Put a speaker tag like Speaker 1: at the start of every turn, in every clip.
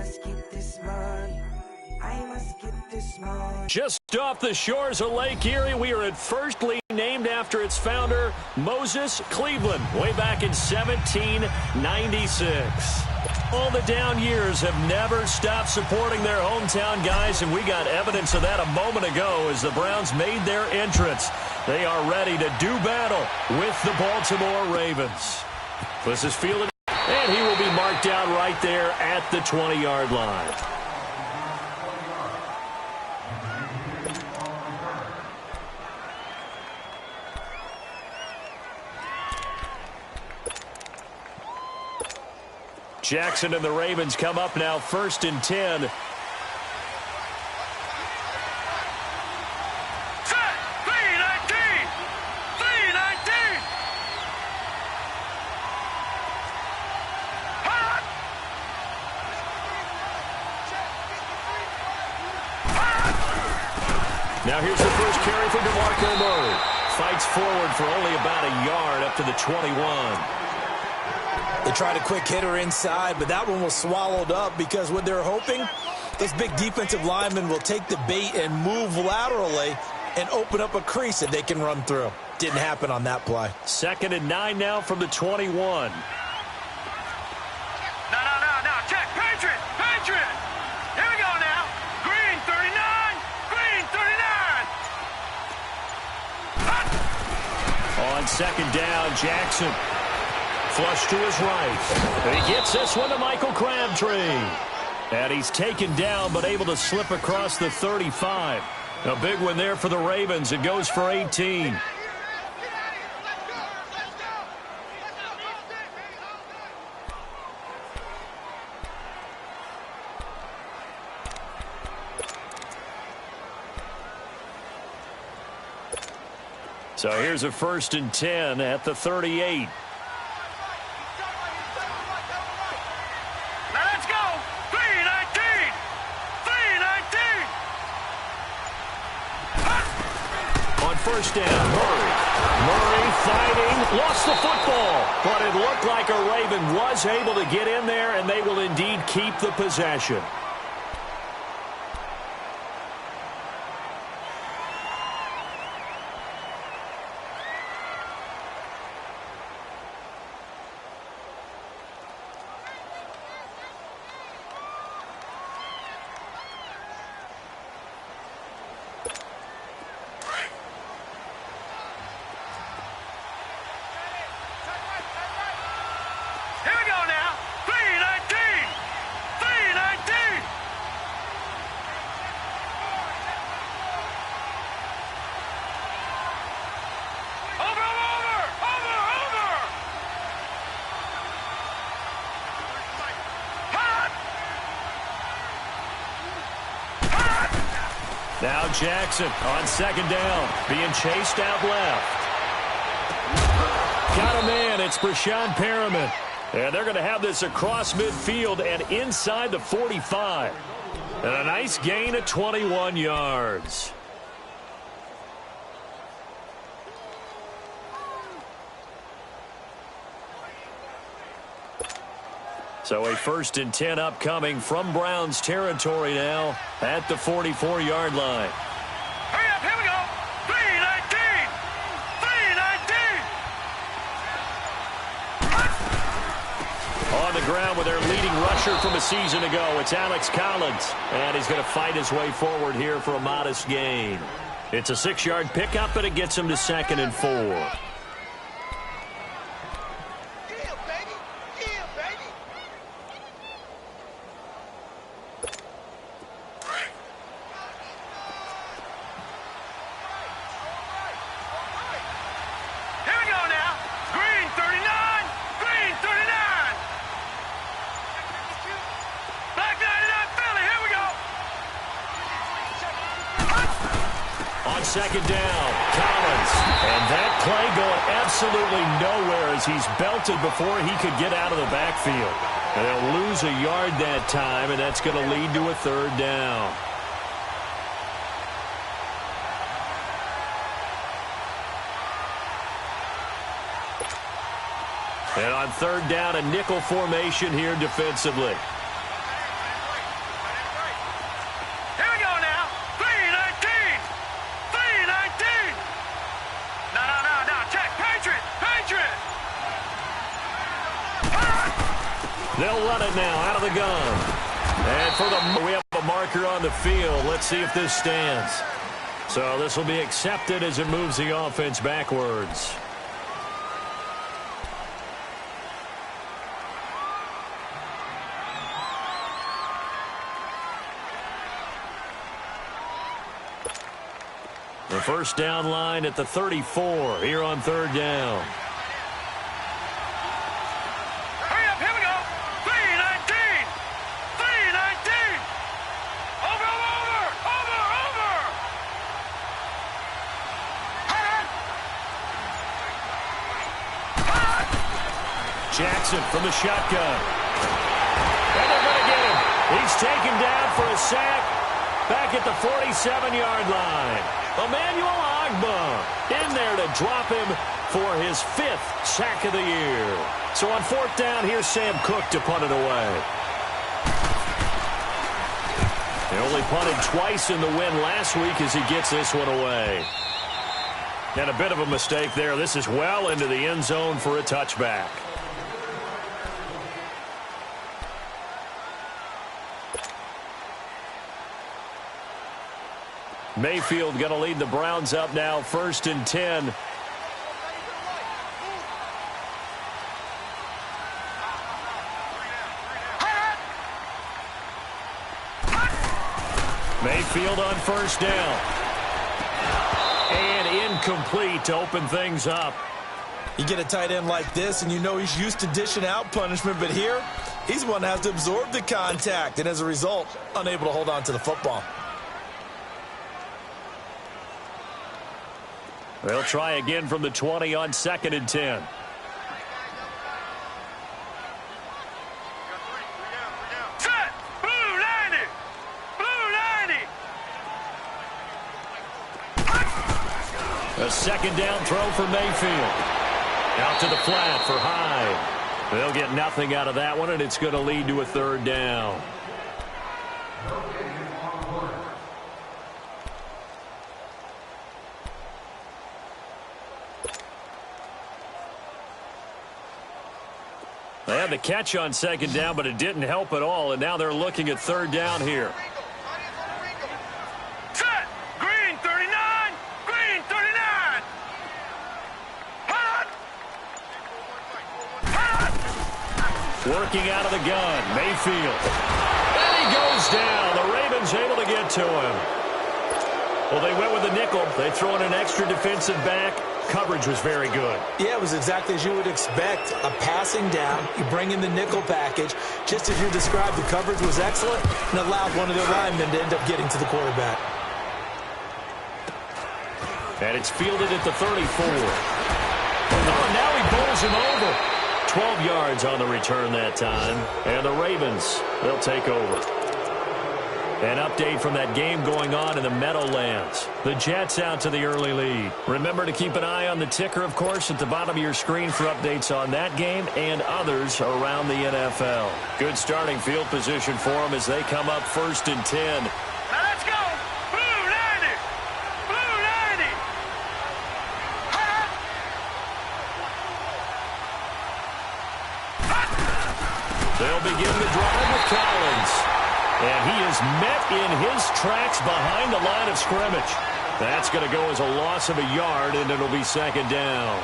Speaker 1: must get this money. I must get this money.
Speaker 2: Just off the shores of Lake Erie, we are at First Lee, named after its founder, Moses Cleveland, way back in 1796. All the down years have never stopped supporting their hometown guys, and we got evidence of that a moment ago as the Browns made their entrance. They are ready to do battle with the Baltimore Ravens. This is fielded, and he will be marked down right there at the 20-yard line. Jackson and the Ravens come up now, 1st and 10. Now here's the first carry for DeMarco Murray. Fights forward for only about a yard up to the 21.
Speaker 3: They tried a quick hitter inside, but that one was swallowed up because what they're hoping, those big defensive linemen will take the bait and move laterally and open up a crease that they can run through. Didn't happen on that play.
Speaker 2: 2nd and 9 now from the 21.
Speaker 4: No. Check. Patriot. Here we go now. Green 39. Green 39.
Speaker 2: On 2nd down, Jackson. Flush to his right. And he gets this one to Michael Crabtree. And he's taken down but able to slip across the 35. A big one there for the Ravens. It goes for 18. So here's a 1st and 10 at the 38. First down, Murray fighting, lost the football, but it looked like a Raven was able to get in there, and they will indeed keep the possession. Now Jackson on 2nd down, being chased out left. Got a man, it's Brashon Perriman. And they're going to have this across midfield and inside the 45. And a nice gain of 21 yards. So a 1st and 10 upcoming from Browns territory now at the 44-yard line.
Speaker 4: Hurry up, here we go. 319. 319.
Speaker 2: On the ground with their leading rusher from a season ago, it's Alex Collins. And he's going to fight his way forward here for a modest gain. It's a 6-yard pickup, and it gets him to 2nd and 4. On 2nd down, Collins. And that play going absolutely nowhere as he's belted before he could get out of the backfield. And they'll lose a yard that time, and that's going to lead to a 3rd down. And on 3rd down, a nickel formation here defensively. run it now out of the gun. And for the we have a marker on the field. Let's see if this stands. So this will be accepted as it moves the offense backwards. The first down line at the 34 here on third down.
Speaker 4: Hurry up, here we go. 319. 319. Over.
Speaker 2: Jackson from the shotgun. And they're going to get him. He's taken down for a sack back at the 47-yard line. Emmanuel Ogbah in there to drop him for his 5th sack of the year. So on fourth down, here's Sam Cook to punt it away. They only punted twice in the win last week as he gets this one away. And a bit of a mistake there. This is well into the end zone for a touchback. Mayfield going to lead the Browns up now, 1st and 10. Mayfield on first down. And incomplete to open things up.
Speaker 3: You get a tight end like this, and you know he's used to dishing out punishment, but here, he's the one that has to absorb the contact, and as a result, unable to hold on to the football.
Speaker 2: They'll try again from the 20 on 2nd and 10.
Speaker 4: Set. Blue 90. Blue 90.
Speaker 2: A second down throw for Mayfield. Out to the flat for Hyde. They'll get nothing out of that one, and it's going to lead to a third down. They had the catch on second down, but it didn't help at all, and now they're looking at third down here.
Speaker 4: Set. Green 39. Green 39. Hot.
Speaker 2: Working out of the gun, Mayfield. And he goes down. The Ravens able to get to him. Well, they went with a nickel. They throw in an extra defensive back. Coverage was very good.
Speaker 3: Yeah, it was exactly as you would expect. A passing down, you bring in the nickel package. Just as you described, the coverage was excellent and allowed one of their linemen to end up getting to the quarterback.
Speaker 2: And it's fielded at the 34. Oh, now he bowls him over. 12 yards on the return that time. And the Ravens, they'll take over. An update from that game going on in the Meadowlands. The Jets out to the early lead. Remember to keep an eye on the ticker, of course, at the bottom of your screen for updates on that game and others around the NFL. Good starting field position for them as they come up 1st and 10.
Speaker 4: Now let's go. Blue 90. Blue 90.
Speaker 2: They'll begin the drive with Collins. And he is met in his tracks behind the line of scrimmage. That's going to go as a loss of a yard, and it'll be second down.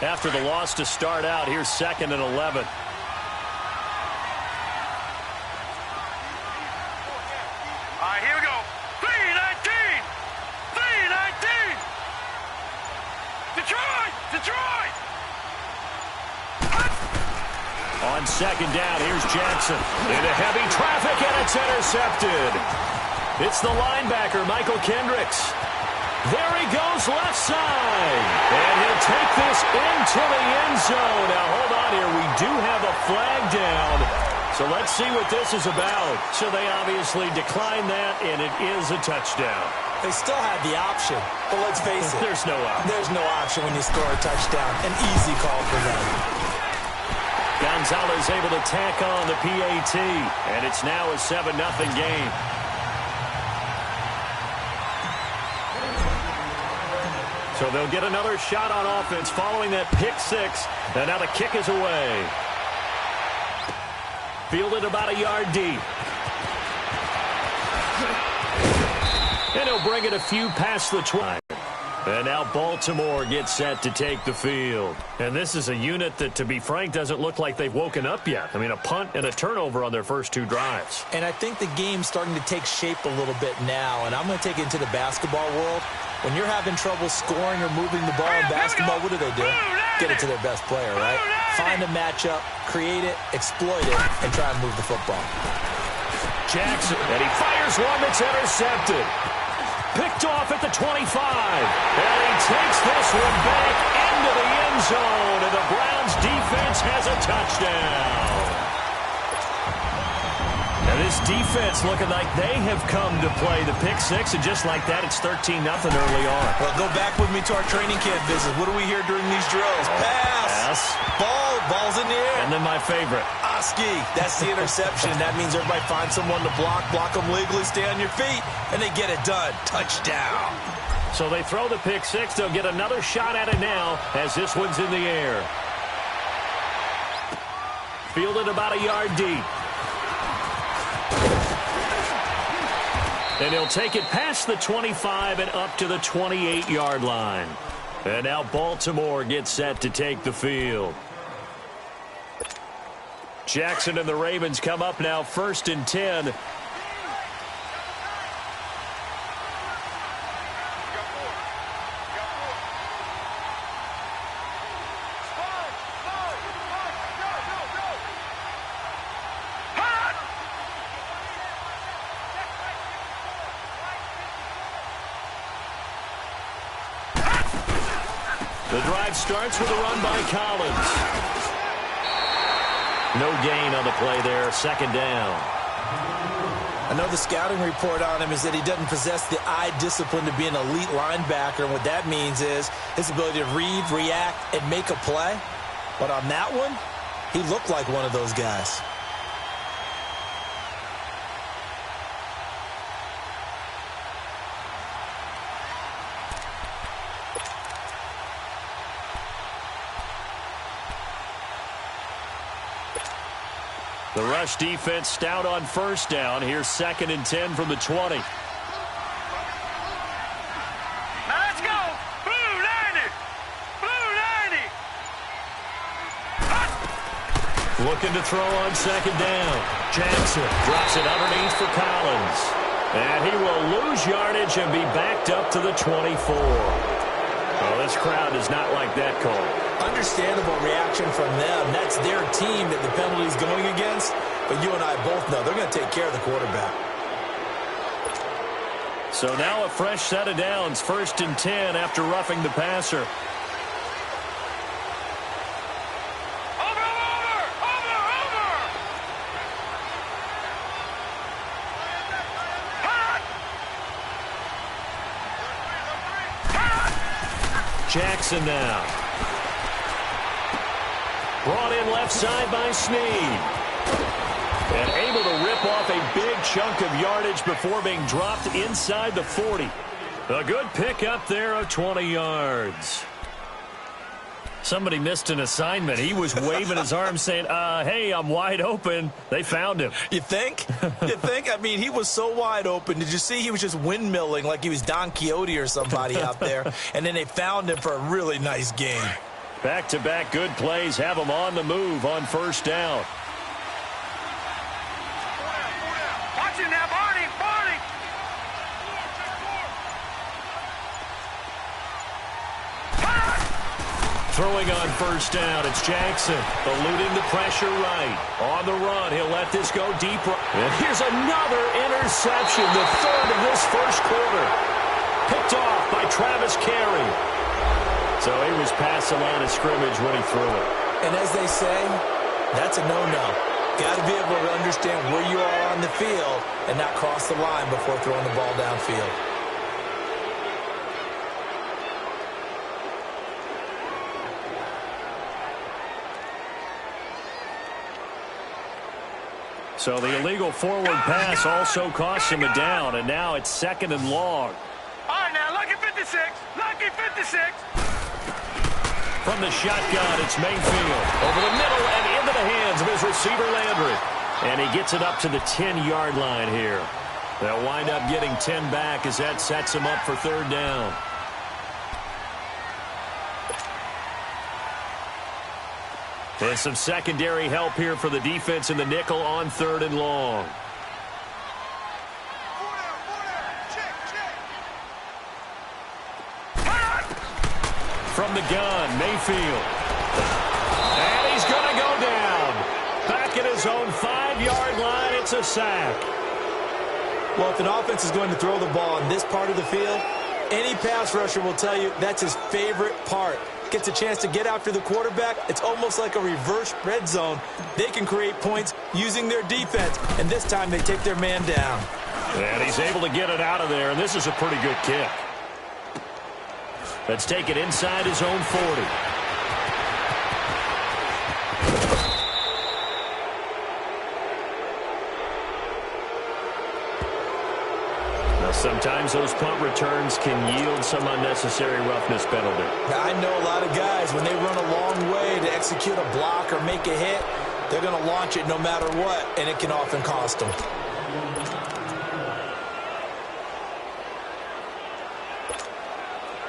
Speaker 2: After the loss to start out, here's 2nd and 11.
Speaker 4: All right, here we go. 319. 319. Detroit.
Speaker 2: On second down, here's Jackson. Into heavy traffic, and it's intercepted. It's the linebacker, Michael Kendricks. There he goes, left side. And he'll take this into the end zone. Now, hold on here. We do have a flag down. So let's see what this is about. So they obviously declined that, and it is a touchdown.
Speaker 3: They still had the option, but let's face it.
Speaker 2: There's no option.
Speaker 3: There's no option when you score a touchdown. An easy call for them.
Speaker 2: Gonzalez able to tack on the PAT, and it's now a 7-0 game. So they'll get another shot on offense following that pick six. And now the kick is away. Fielded about a yard deep. And he'll bring it a few past the 20. And now Baltimore gets set to take the field. And this is a unit that, to be frank, doesn't look like they've woken up yet. I mean, a punt and a turnover on their first two drives.
Speaker 3: And I think the game's starting to take shape a little bit now. And I'm going to take it into the basketball world. When you're having trouble scoring or moving the ball in basketball, what do? Get it to their best player, right? Find a matchup, create it, exploit it, and try and move the football.
Speaker 2: Jackson, and he fires one that's intercepted. Picked off at the 25. And he takes this one back into the end zone. And the Browns defense has a touchdown. And this defense looking like they have come to play the pick six. And just like that, it's 13-0 early on.
Speaker 3: Well, go back with me to our training camp visit. What do we hear during these drills? Pass. Ball's in the air.
Speaker 2: And then my favorite.
Speaker 3: Oski. That's the interception. That means everybody finds someone to block them legally, stay on your feet, and they get it done. Touchdown.
Speaker 2: So they throw the pick six. They'll get another shot at it now as this one's in the air. Fielded about a yard deep. And he'll take it past the 25 and up to the 28-yard line. And now Baltimore gets set to take the field. Jackson and the Ravens come up now 1st and 10. The drive starts with a run by Collins. No gain on the play there, 2nd down.
Speaker 3: I know the scouting report on him is that he doesn't possess the eye discipline to be an elite linebacker. And what that means is his ability to read, react, and make a play. But on that one, he looked like one of those guys.
Speaker 2: The rush defense stout on 1st down. Here's 2nd and 10 from the 20.
Speaker 4: Now let's go. Blue 90. Blue 90.
Speaker 2: Looking to throw on 2nd down. Jackson drops it underneath for Collins. And he will lose yardage and be backed up to the 24. Well, this crowd does not like that call.
Speaker 3: Understandable reaction from them. That's their team that the penalty's going against. But you and I both know they're going to take care of the quarterback.
Speaker 2: So now a fresh set of downs. 1st and 10 after roughing the passer. Jackson now. Brought in left side by Snead. And able to rip off a big chunk of yardage before being dropped inside the 40. A good pick up there of 20 yards. Somebody missed an assignment. He was waving his arms saying, hey, I'm wide open. They found him.
Speaker 3: You think? You think? I mean, he was so wide open. Did you see he was just windmilling like he was Don Quixote or somebody out there? And then they found him for a really nice game.
Speaker 2: Back-to-back good plays have him on the move on 1st down.
Speaker 4: Watch it now, Barney. Barney.
Speaker 2: Throwing on 1st down, it's Jackson, eluding the pressure right. On the run, he'll let this go deep. And here's another interception, the 3rd of this 1st quarter. Picked off by Travis Carey. So he was past the line of scrimmage when he threw it.
Speaker 3: And as they say, that's a no-no. Got to be able to understand where you are on the field and not cross the line before throwing the ball downfield.
Speaker 2: So the illegal forward pass also cost him a down, and now it's 2nd and long.
Speaker 4: All right, now look at 50. 56. Lucky 56.
Speaker 2: From the shotgun, it's Mayfield. Over the middle and into the hands of his receiver, Landry. And he gets it up to the 10-yard line here. They'll wind up getting 10 back as that sets him up for third down. And some secondary help here for the defense in the nickel on third and long. From the gun, Mayfield. And he's going to go down. Back at his own 5-yard line, it's a sack.
Speaker 3: Well, if an offense is going to throw the ball in this part of the field, any pass rusher will tell you that's his favorite part. Gets a chance to get after the quarterback. It's almost like a reverse red zone. They can create points using their defense, and this time they take their man down.
Speaker 2: And he's able to get it out of there, and this is a pretty good kick. Let's take it inside his own 40. Now, sometimes those punt returns can yield some unnecessary roughness penalty.
Speaker 3: Now, I know a lot of guys, when they run a long way to execute a block or make a hit, they're going to launch it no matter what, and it can often cost them.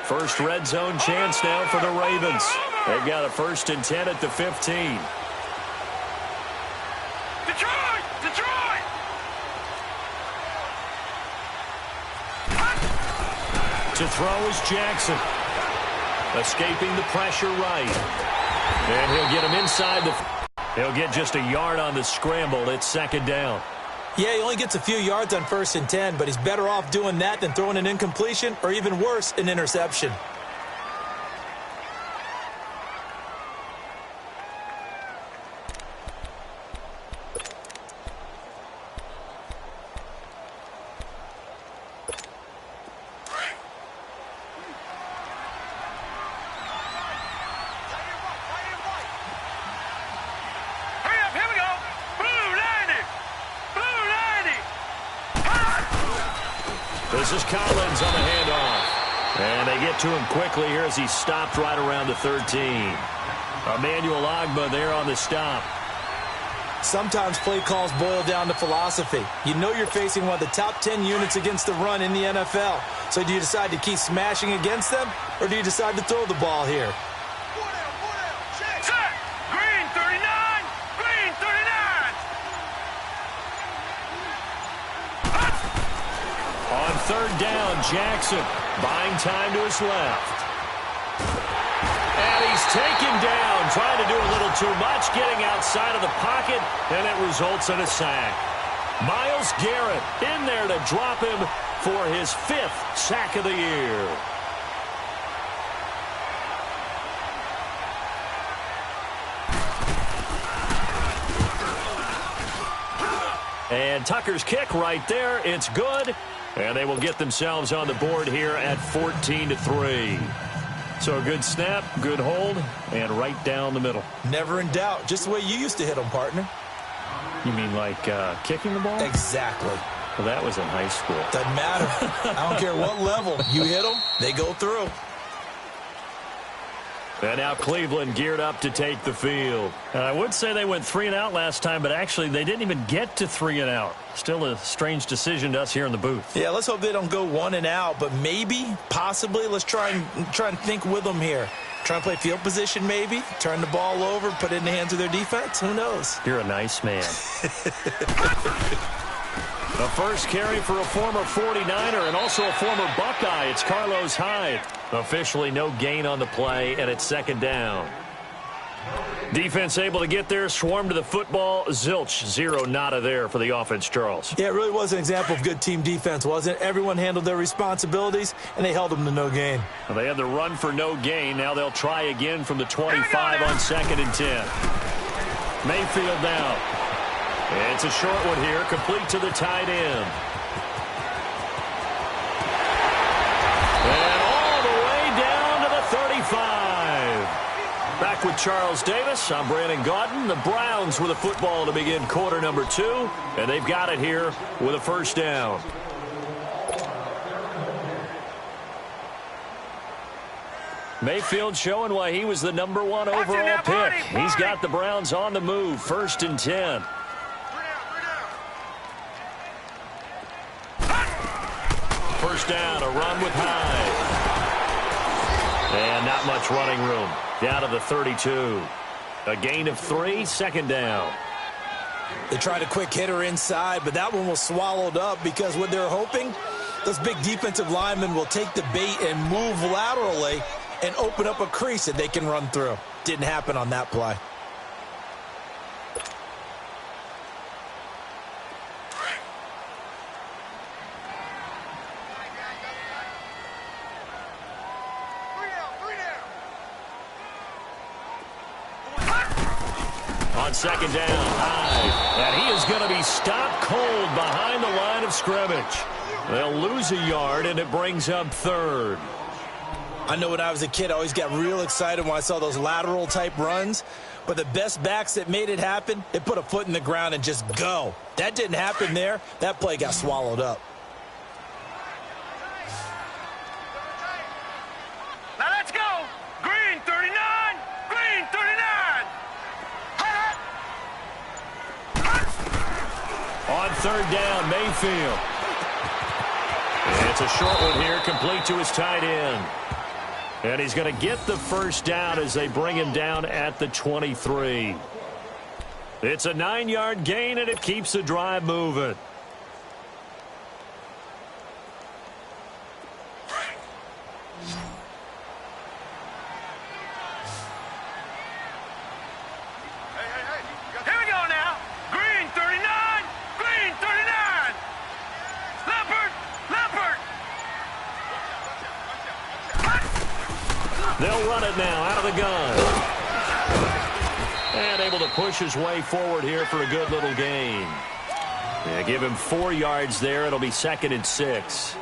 Speaker 2: First red zone chance now for the Ravens. They've got a 1st and 10 at the 15.
Speaker 4: Detroit! Detroit!
Speaker 2: To throw is Jackson. Escaping the pressure right. And he'll get him inside the... He'll get just a yard on the scramble. It's second down.
Speaker 3: Yeah, he only gets a few yards on 1st and 10, but he's better off doing that than throwing an incompletion or, even worse, an interception.
Speaker 2: This is Collins on the handoff. And they get to him quickly here as he stopped right around the 13. Emmanuel Ogbah there on the stop.
Speaker 3: Sometimes play calls boil down to philosophy. You know you're facing one of the top 10 units against the run in the NFL. So do you decide to keep smashing against them, or do you decide to throw the ball here?
Speaker 4: Set! Green 39! Green 39!
Speaker 2: On third down, Jackson buying time to his left. And he's taken down, trying to do a little too much, getting outside of the pocket, and it results in a sack. Myles Garrett in there to drop him for his 5th sack of the year. And Tucker's kick right there. It's good. And they will get themselves on the board here at 14-3. So a good snap, good hold, and right down the middle.
Speaker 3: Never in doubt. Just the way you used to hit them, partner.
Speaker 2: You mean like kicking the ball?
Speaker 3: Exactly.
Speaker 2: Well, that was in high school.
Speaker 3: Doesn't matter. I don't care what level. You hit them, they go through.
Speaker 2: And now Cleveland geared up to take the field. And I would say they went 3 and out last time, but actually they didn't even get to 3 and out. Still a strange decision to us here in the booth.
Speaker 3: Yeah, let's hope they don't go 1 and out, but maybe, possibly, let's try and think with them here. Try and play field position maybe, turn the ball over, put it in the hands of their defense. Who knows?
Speaker 2: You're a nice man. The first carry for a former 49er and also a former Buckeye. It's Carlos Hyde. Officially no gain on the play, and it's second down. Defense able to get there, swarm to the football. Zilch, 0 nada there for the offense, Charles.
Speaker 3: Yeah, it really was an example of good team defense, wasn't it? Everyone handled their responsibilities, and they held them to no gain.
Speaker 2: Well, they had the run for no gain. Now they'll try again from the 25 on 2nd and 10. Mayfield now. It's a short one here, complete to the tight end. And all the way down to the 35. Back with Charles Davis, I'm Brandon Gaudin. The Browns with a football to begin quarter number 2, and they've got it here with a first down. Mayfield showing why he was the #1 overall pick. He's got the Browns on the move, 1st and 10. First down, a run with Hyde. And not much running room. Down to the 32. A gain of 3, 2nd down.
Speaker 3: They tried a quick hitter inside, but that one was swallowed up because what they're hoping, those big defensive linemen will take the bait and move laterally and open up a crease that they can run through. Didn't happen on that play.
Speaker 2: On 2nd down, Hyde. And he is going to be stopped cold behind the line of scrimmage. They'll lose a yard, and it brings up 3rd.
Speaker 3: I know when I was a kid, I always got real excited when I saw those lateral-type runs. But the best backs that made it happen, they put a foot in the ground and just go. That didn't happen there. That play got swallowed up.
Speaker 4: Now let's go. Green 39. Green 39.
Speaker 2: On 3rd down, Mayfield. And it's a short one here, complete to his tight end. And he's going to get the 1st down as they bring him down at the 23. It's a 9-yard gain, and it keeps the drive moving.
Speaker 4: Here we go now. Green 39. Green 39. Leopard. Leopard.
Speaker 2: They'll run it now out of the gun. And able to push his way forward here for a good little gain. Yeah, give him 4 yards there. It'll be 2nd and 6.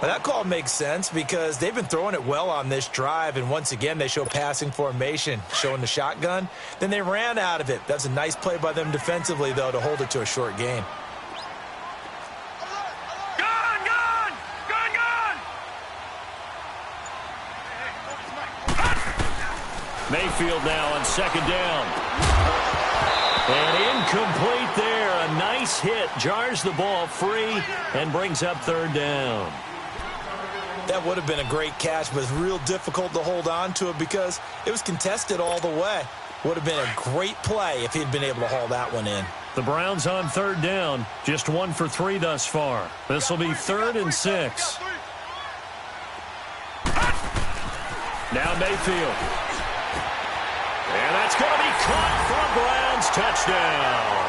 Speaker 3: Well, that call makes sense because they've been throwing it well on this drive, and once again they show passing formation, showing the shotgun. Then they ran out of it. That's a nice play by them defensively, though, to hold it to a short gain.
Speaker 4: Gone, gone. Gone, gone.
Speaker 2: Mayfield now on 2nd down. And incomplete there. A nice hit. Jars the ball free and brings up 3rd down.
Speaker 3: That would have been a great catch, but it's real difficult to hold on to it because it was contested all the way. Would have been a great play if he'd been able to haul that one in.
Speaker 2: The Browns on 3rd down. Just 1 for 3 thus far. This will be 3rd and 6. Now Mayfield. And that's going to be caught for a Browns touchdown.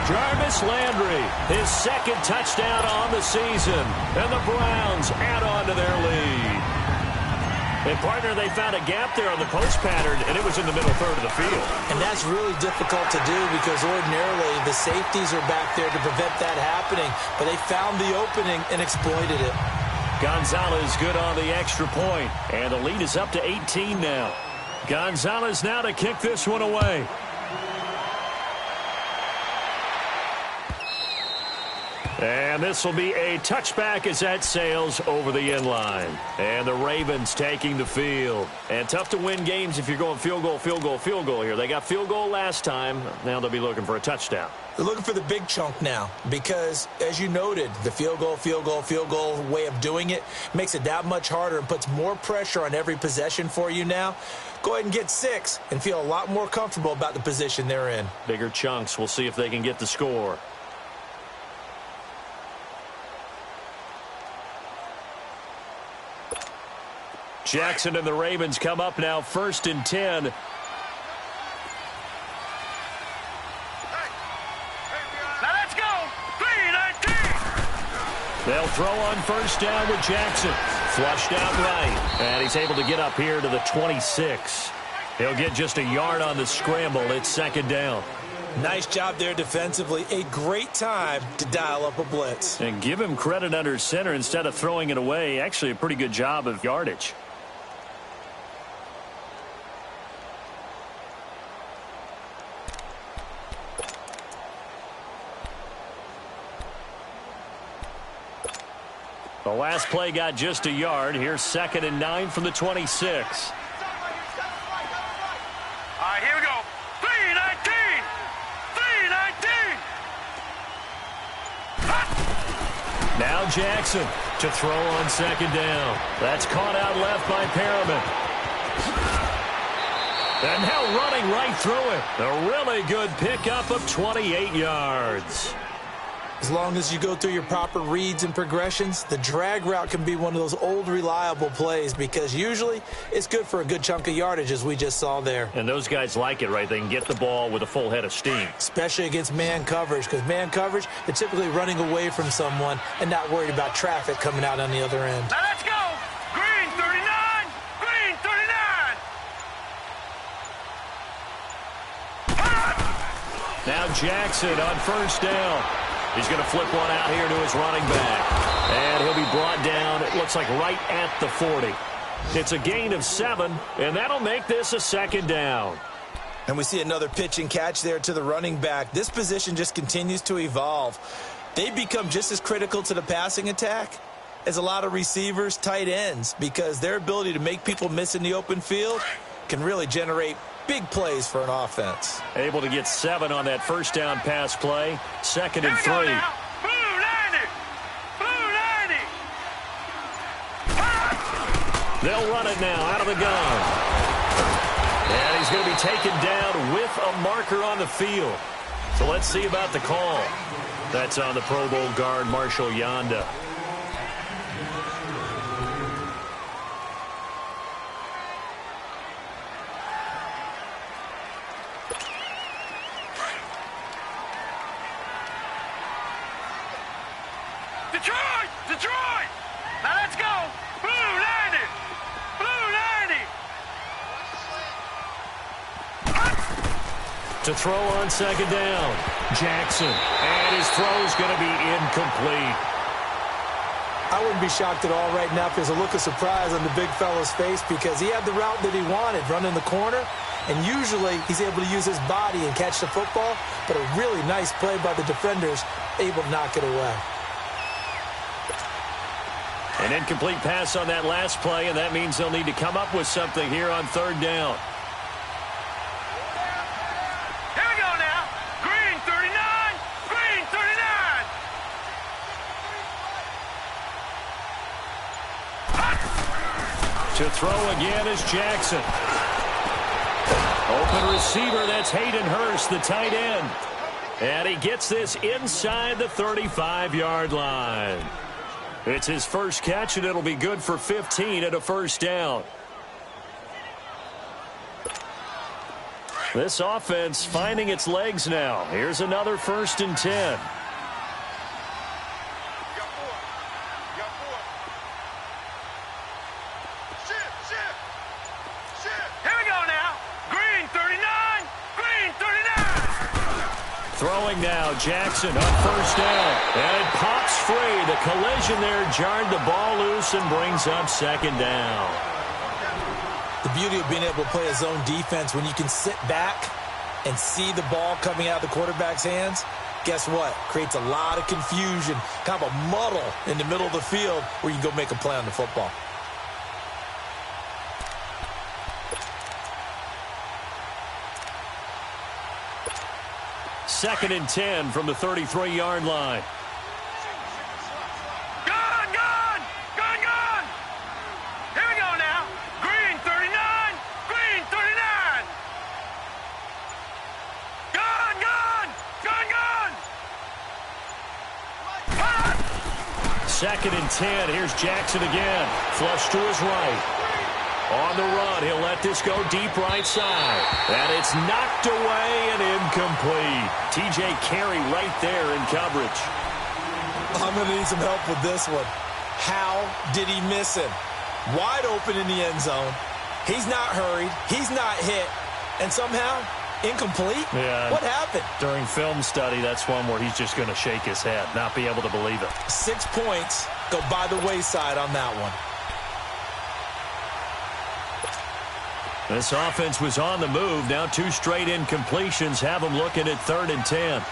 Speaker 2: Jarvis Landry, his 2nd touchdown on the season. And the Browns add on to their lead. And, partner, they found a gap there on the post pattern, and it was in the middle 3rd of the field.
Speaker 3: And that's really difficult to do because ordinarily the safeties are back there to prevent that happening. But they found the opening and exploited it.
Speaker 2: Gonzalez good on the extra point. And the lead is up to 18 now. Gonzalez now to kick this one away. And this will be a touchback as that sails over the end line. And the Ravens taking the field. And tough to win games if you're going field goal, field goal, field goal here. They got field goal last time. Now they'll be looking for a touchdown.
Speaker 3: They're looking for the big chunk now because, as you noted, the field goal way of doing it makes it that much harder and puts more pressure on every possession for you now. Go ahead and get 6 and feel a lot more comfortable about the position they're in.
Speaker 2: Bigger chunks. We'll see if they can get the score. Jackson and the Ravens come up now 1st and 10.
Speaker 4: Now let's go. 319.
Speaker 2: They'll throw on 1st down with Jackson. Flushed out right. And he's able to get up here to the 26. He'll get just a yard on the scramble. It's 2nd down.
Speaker 3: Nice job there defensively. A great time to dial up a blitz.
Speaker 2: And give him credit under center instead of throwing it away. Actually a pretty good job of yardage. The last play got just a yard. Here's 2nd and 9 from the 26.
Speaker 4: All right, here we go. 3-19. 3-19.
Speaker 2: Now Jackson to throw on 2nd down. That's caught out left by Perriman. And now running right through it. A really good pickup of 28 yards.
Speaker 3: As long as you go through your proper reads and progressions, the drag route can be one of those old reliable plays because usually it's good for a good chunk of yardage as we just saw there.
Speaker 2: And those guys like it, right? They can get the ball with a full head of steam.
Speaker 3: Especially against man coverage because man coverage, they're typically running away from someone and not worried about traffic coming out on the other end.
Speaker 4: Now let's go. Green 39. Green 39.
Speaker 2: Now Jackson on 1st down. He's going to flip one out here to his running back. And he'll be brought down, it looks like right at the 40. It's a gain of 7, and that'll make this a 2nd down.
Speaker 3: And we see another pitch and catch there to the running back. This position just continues to evolve. They become just as critical to the passing attack as a lot of receivers, tight ends, because their ability to make people miss in the open field can really generate big plays for an offense.
Speaker 2: Able to get 7 on that 1st down pass play. 2nd and 3.
Speaker 4: Blue 90. Blue 90.
Speaker 2: They'll run it now out of the gun. And he's going to be taken down with a marker on the field. So let's see about the call. That's on the Pro Bowl guard, Marshall Yanda.
Speaker 4: Detroit! Now let's go! Blue 90! Blue 90!
Speaker 2: To throw on 2nd down. Jackson. And his throw's going to be incomplete.
Speaker 3: I wouldn't be shocked at all right now if there's a look of surprise on the big fella's face because he had the route that he wanted, running the corner, and usually he's able to use his body and catch the football, but a really nice play by the defenders, able to knock it away.
Speaker 2: An incomplete pass on that last play, and that means they'll need to come up with something here on 3rd down.
Speaker 4: Here we go now. Green 39. Green 39.
Speaker 2: To throw again is Jackson. Open receiver, that's Hayden Hurst, the tight end. And he gets this inside the 35-yard line. It's his first catch, and it'll be good for 15 at a 1st down. This offense finding its legs now. Here's another 1st and 10.
Speaker 4: Here we go now. Green 39. Green 39.
Speaker 2: Throwing now, Jackson on 1st down. And it pops free. The collision there jarred the ball loose and brings up 2nd down.
Speaker 3: The beauty of being able to play a zone defense when you can sit back and see the ball coming out of the quarterback's hands, guess what? Creates a lot of confusion, kind of a muddle in the middle of the field where you can go make a play on the football.
Speaker 2: Second and 10 from the 33-yard line.
Speaker 4: Gone! Here we go now. Green 39. Green 39. Gone!
Speaker 2: 2nd and 10. Here's Jackson again. Flush to his right. On the run, he'll let this go deep right side. And it's knocked away and incomplete. T.J. Carey right there in coverage.
Speaker 3: I'm going to need some help with this one. How did he miss him? Wide open in the end zone. He's not hurried. He's not hit. And somehow, incomplete?
Speaker 2: Yeah.
Speaker 3: What happened?
Speaker 2: During film study, that's one where he's just going to shake his head, not be able to believe it.
Speaker 3: 6 points go by the wayside on that one.
Speaker 2: This offense was on the move. Now 2 straight incompletions have them looking at 3rd and 10.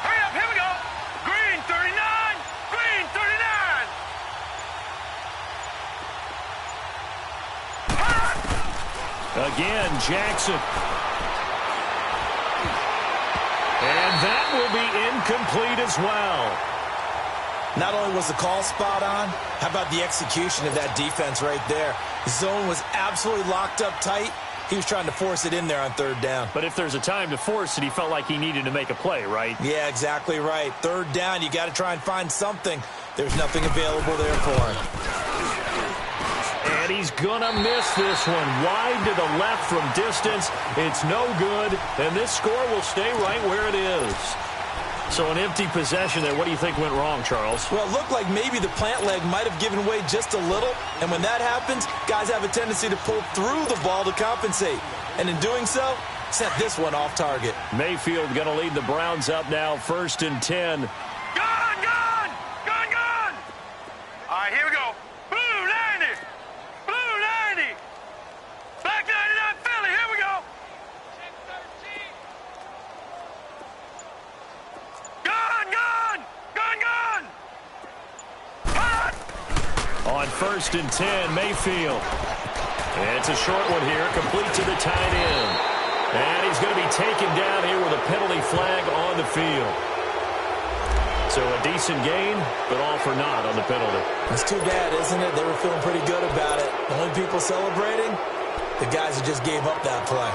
Speaker 4: Hurry up, here we go. Green 39. Green
Speaker 2: Again, Jackson. And that will be incomplete as well.
Speaker 3: Not only was the call spot on, how about the execution of that defense right there? The zone was absolutely locked up tight. He was trying to force it in there on third down.
Speaker 2: But if there's a time to force it, he felt like he needed to make a play, right?
Speaker 3: Yeah, exactly right. Third down, you got to try and find something. There's nothing available there for him.
Speaker 2: And he's going to miss this one. Wide to the left from distance. It's no good, and this score will stay right where it is. So an empty possession there. What do you think went wrong, Charles?
Speaker 3: Well, it looked like maybe the plant leg might have given way just a little. And when that happens, guys have a tendency to pull through the ball to compensate. And in doing so, sent this one off target.
Speaker 2: Mayfield going to lead the Browns up now, 1st and 10.
Speaker 4: Gone! All right, here we go. Blue 90. Blue 90. Black 99 Philly. Here we go. Gone. Hot.
Speaker 2: On 1st and 10, Mayfield. And it's a short one here, complete to the tight end. And he's going to be taken down here with a penalty flag on the field. So a decent gain, but all for naught on the penalty.
Speaker 3: It's too bad, isn't it? They were feeling pretty good about it. The only people celebrating, the guys who just gave up that play.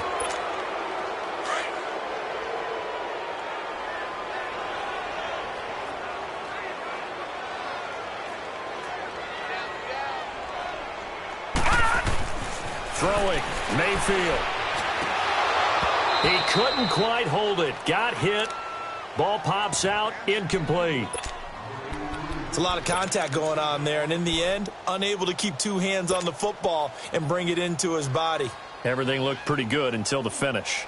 Speaker 2: Throwing, Mayfield. He couldn't quite hold it. Got hit. Ball pops out, incomplete.
Speaker 3: It's a lot of contact going on there, and in the end, unable to keep two hands on the football and bring it into his body.
Speaker 2: Everything looked pretty good until the finish.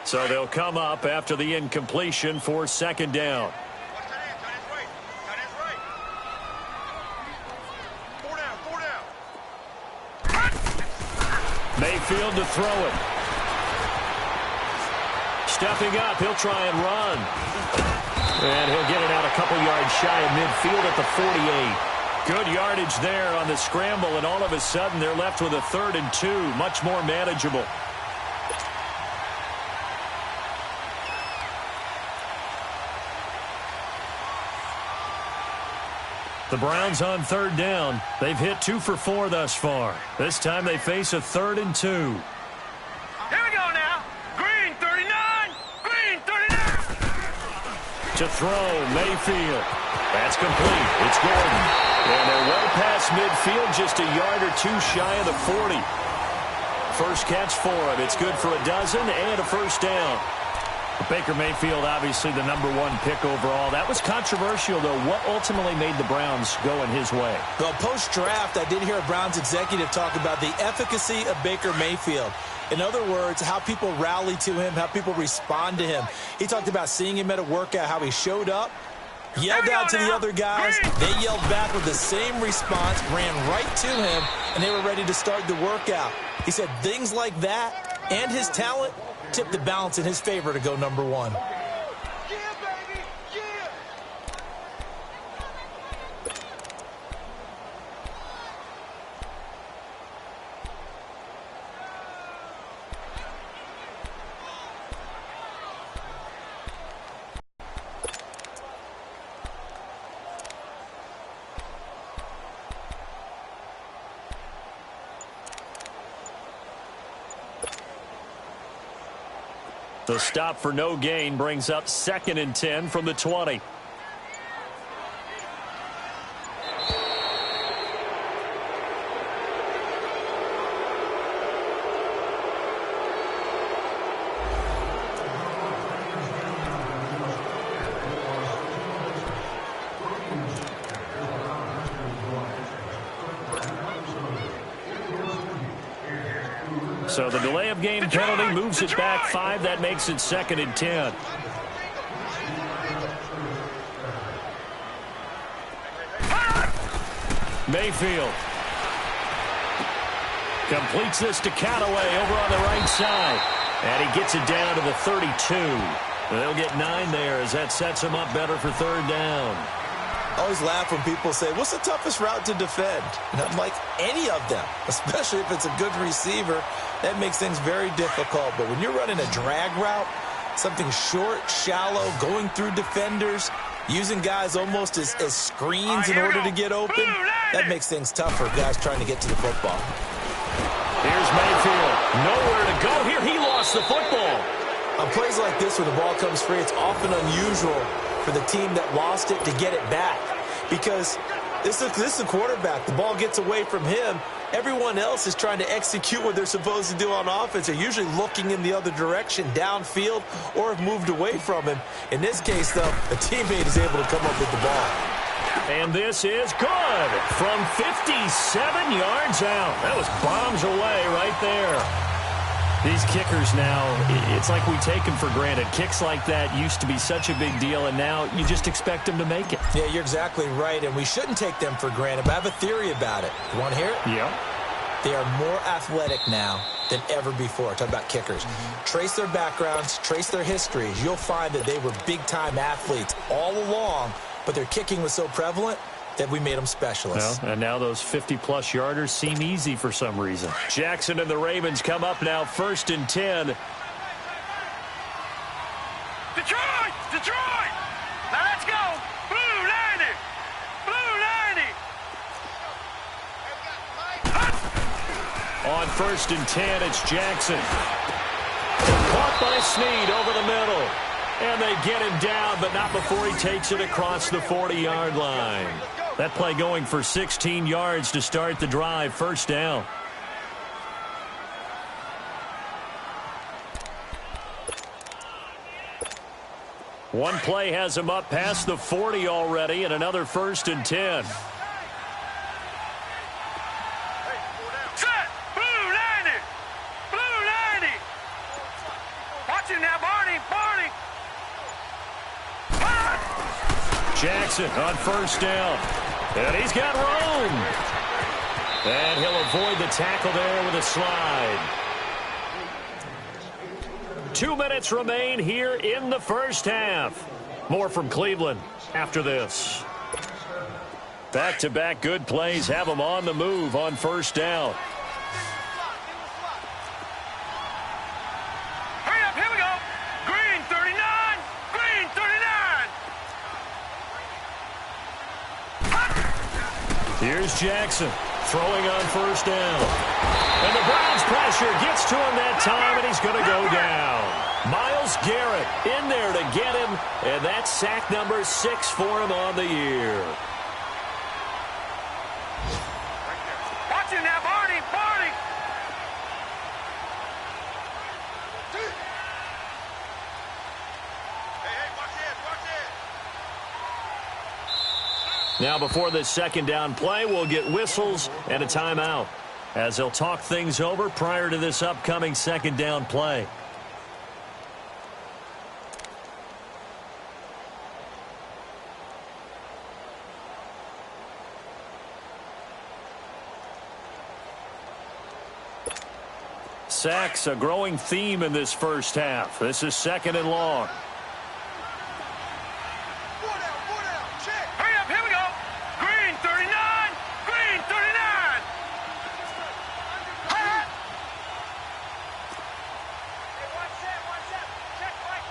Speaker 2: So they'll come up after the incompletion for 2nd down. Mayfield to throw it. Stepping up, he'll try and run. And he'll get it out a couple yards shy of midfield at the 48. Good yardage there on the scramble, and all of a sudden they're left with a 3rd and 2, much more manageable. The Browns on 3rd down. They've hit 2 for 4 thus far. This time they face a 3rd and 2.
Speaker 4: Here we go now. Green 39. Green 39.
Speaker 2: To throw, Mayfield. That's complete. It's Gordon. And they're well past midfield, just a yard or 2 shy of the 40. First catch for him. It's good for a dozen and a 1st down. Baker Mayfield, obviously the #1 pick overall. That was controversial, though. What ultimately made the Browns go in his way?
Speaker 3: Well, post-draft, I did hear a Browns executive talk about the efficacy of Baker Mayfield. In other words, how people rally to him, how people respond to him. He talked about seeing him at a workout, how he showed up, yelled out to the other guys. They yelled back with the same response, ran right to him, and they were ready to start the workout. He said things like that and his talent tipped the balance in his favor to go #1.
Speaker 2: The stop for no gain brings up 2nd and 10 from the 20. So the delay of game penalty moves it back 5. That makes it 2nd and 10. Mayfield completes this to Callaway over on the right side. And he gets it down to the 32. They'll get 9 there as that sets him up better for 3rd down.
Speaker 3: I always laugh when people say, what's the toughest route to defend? And I'm like, any of them, especially if it's a good receiver. That makes things very difficult. But when you're running a drag route, something short, shallow, going through defenders, using guys almost as screens in order to get open, that makes things tough for guys trying to get to the football.
Speaker 2: Here's Mayfield. Nowhere to go here. He lost the football.
Speaker 3: On plays like this where the ball comes free, it's often unusual for the team that lost it to get it back. Because this is a quarterback. The ball gets away from him. Everyone else is trying to execute what they're supposed to do on offense. They're usually looking in the other direction, downfield, or have moved away from him. In this case, though, a teammate is able to come up with the ball.
Speaker 2: And this is good from 57 yards out. That was bombs away right there. These kickers now, it's like we take them for granted. Kicks like that used to be such a big deal, and now you just expect them to make it.
Speaker 3: Yeah, you're exactly right, and we shouldn't take them for granted, but I have a theory about it. You want to hear it?
Speaker 2: Yeah.
Speaker 3: They are more athletic now than ever before. Talk about kickers. Trace their backgrounds, trace their histories. You'll find that they were big-time athletes all along, but their kicking was so prevalent that we made them specialists.
Speaker 2: Well, and now those 50-plus yarders seem easy for some reason. Jackson and the Ravens come up now, 1st and 10.
Speaker 4: Detroit! Detroit! Now let's go! Blue 90! Blue 90!
Speaker 2: On 1st and 10, it's Jackson. Caught by Snead over the middle. And they get him down, but not before he takes it across the 40-yard line. That play going for 16 yards to start the drive. 1st down. One play has him up past the 40 already, and another 1st and 10.
Speaker 4: Set! Blue 90! Blue 90! Watch him now, Barney! Barney!
Speaker 2: Jackson on 1st down. And he's got room. And he'll avoid the tackle there with a slide. 2 minutes remain here in the 1st half. More from Cleveland after this. Back-to-back good plays have them on the move on 1st down.
Speaker 4: Hurry up, here we go! Green 39! Green 39!
Speaker 2: Here's Jackson throwing on 1st down. And the Browns pressure gets to him that time, and he's going to go down. Myles Garrett in there to get him, and that's sack number 6 for him on the year.
Speaker 4: Watch him now, Barney! Barney! Hey, watch it! Watch it!
Speaker 2: Now before this 2nd down play, we'll get whistles and a timeout as they'll talk things over prior to this upcoming 2nd down play. Sacks, a growing theme in this 1st half. This is 2nd and long.
Speaker 4: Hurry up, here we go! Green 39! Green 39! Hey, watch that! Check right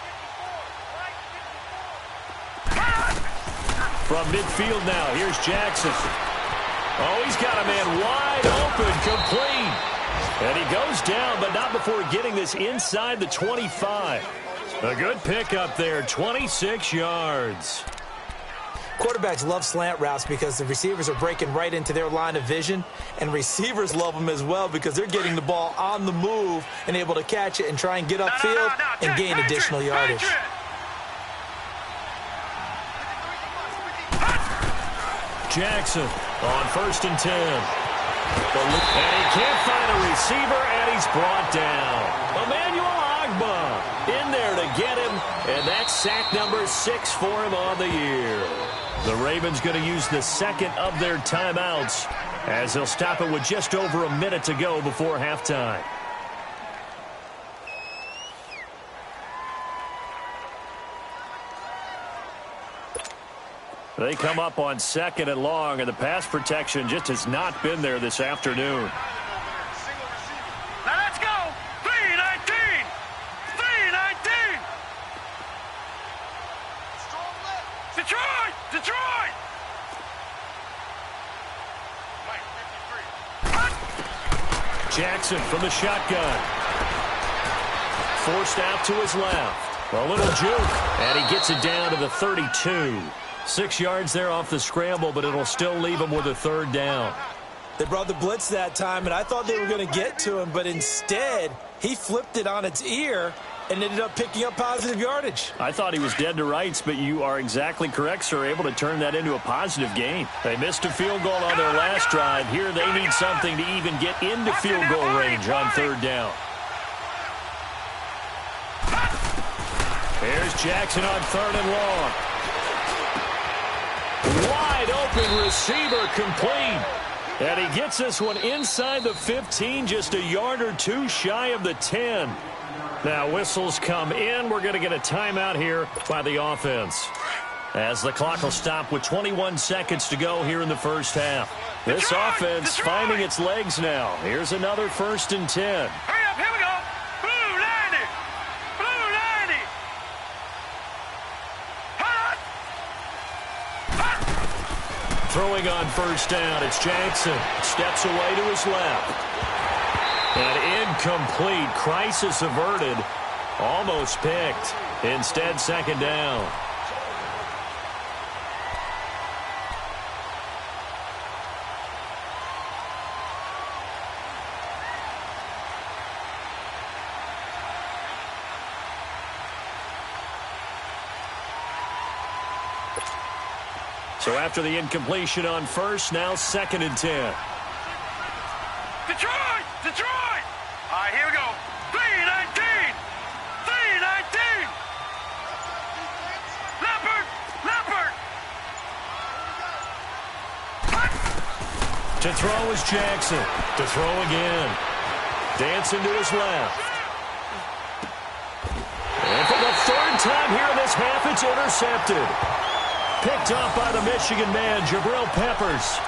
Speaker 4: 54!
Speaker 2: From midfield now, here's Jackson. Oh, he's got a man wide open, complete. And he goes down, but not before getting this inside the 25. A good pickup there, 26 yards.
Speaker 3: Quarterbacks love slant routes because the receivers are breaking right into their line of vision, and receivers love them as well because they're getting the ball on the move and able to catch it and try and get upfield and gain additional yardage.
Speaker 2: Jackson on 1st and 10. And he can't find a receiver, and he's brought down. Emmanuel Ogbah in there to get him, and that's sack number 6 for him on the year. The Ravens going to use the 2nd of their timeouts as they'll stop it with just over a minute to go before halftime. They come up on 2nd and long, and the pass protection just has not been there this afternoon.
Speaker 4: Now let's go. 3-19. 3-19. Detroit! Detroit!
Speaker 2: Jackson from the shotgun. Forced out to his left. A little juke, and he gets it down to the 32. 6 yards there off the scramble, but it'll still leave him with a 3rd down.
Speaker 3: They brought the blitz that time, and I thought they were going to get to him, but instead, he flipped it on its ear and ended up picking up positive yardage.
Speaker 2: I thought he was dead to rights, but you are exactly correct, sir, able to turn that into a positive gain. They missed a field goal on their last drive. Here they need something to even get into field goal range on 3rd down. Here's Jackson on 3rd and long. Wide open receiver complete. And he gets this one inside the 15, just a yard or two shy of the 10. Now whistles come in. We're going to get a timeout here by the offense, as the clock will stop with 21 seconds to go here in the first half. This offense finding its legs now. Here's another 1st and 10.
Speaker 4: Hurry up, here we go. Blue 90. Blue 90. Hot.
Speaker 2: Throwing on 1st down, it's Jackson. Steps away to his left. And incomplete. Crisis averted. Almost picked. Instead, 2nd down. So after the incompletion on 1st, now 2nd and 10.
Speaker 4: Detroit! Detroit! All right, here we go. 3-19. 3-19. Leopard! Leopard!
Speaker 2: To throw is Jackson. To throw again. Dancing to his left. And for the 3rd time here in this half, it's intercepted. Picked off by the Michigan man, Jabril Peppers.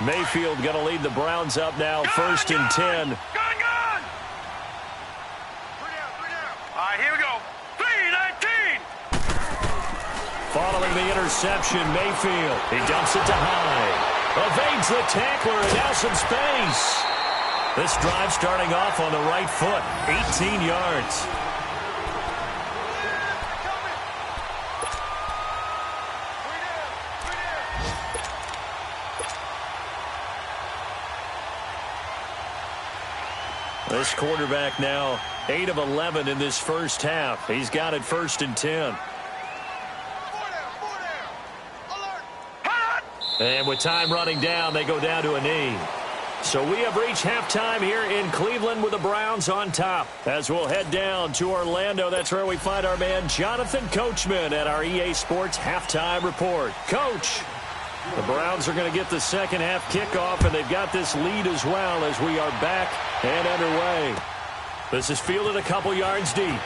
Speaker 2: Mayfield going to lead the Browns up now, 1st and 10.
Speaker 4: Gun! All right, here we go. 3-19.
Speaker 2: Following the interception, Mayfield. He dumps it to Hyde. Evades the tackler, and now some space. This drive starting off on the right foot. 18 yards. This quarterback now 8 of 11 in this first half. He's got it 1st and 10. And with time running down, they go down to a knee. So we have reached halftime here in Cleveland with the Browns on top. As we'll head down to Orlando, that's where we find our man Jonathan Coachman at our EA Sports Halftime Report. Coach, the Browns are going to get the 2nd half kickoff, and they've got this lead as well as we are back and underway. This is fielded a couple yards deep.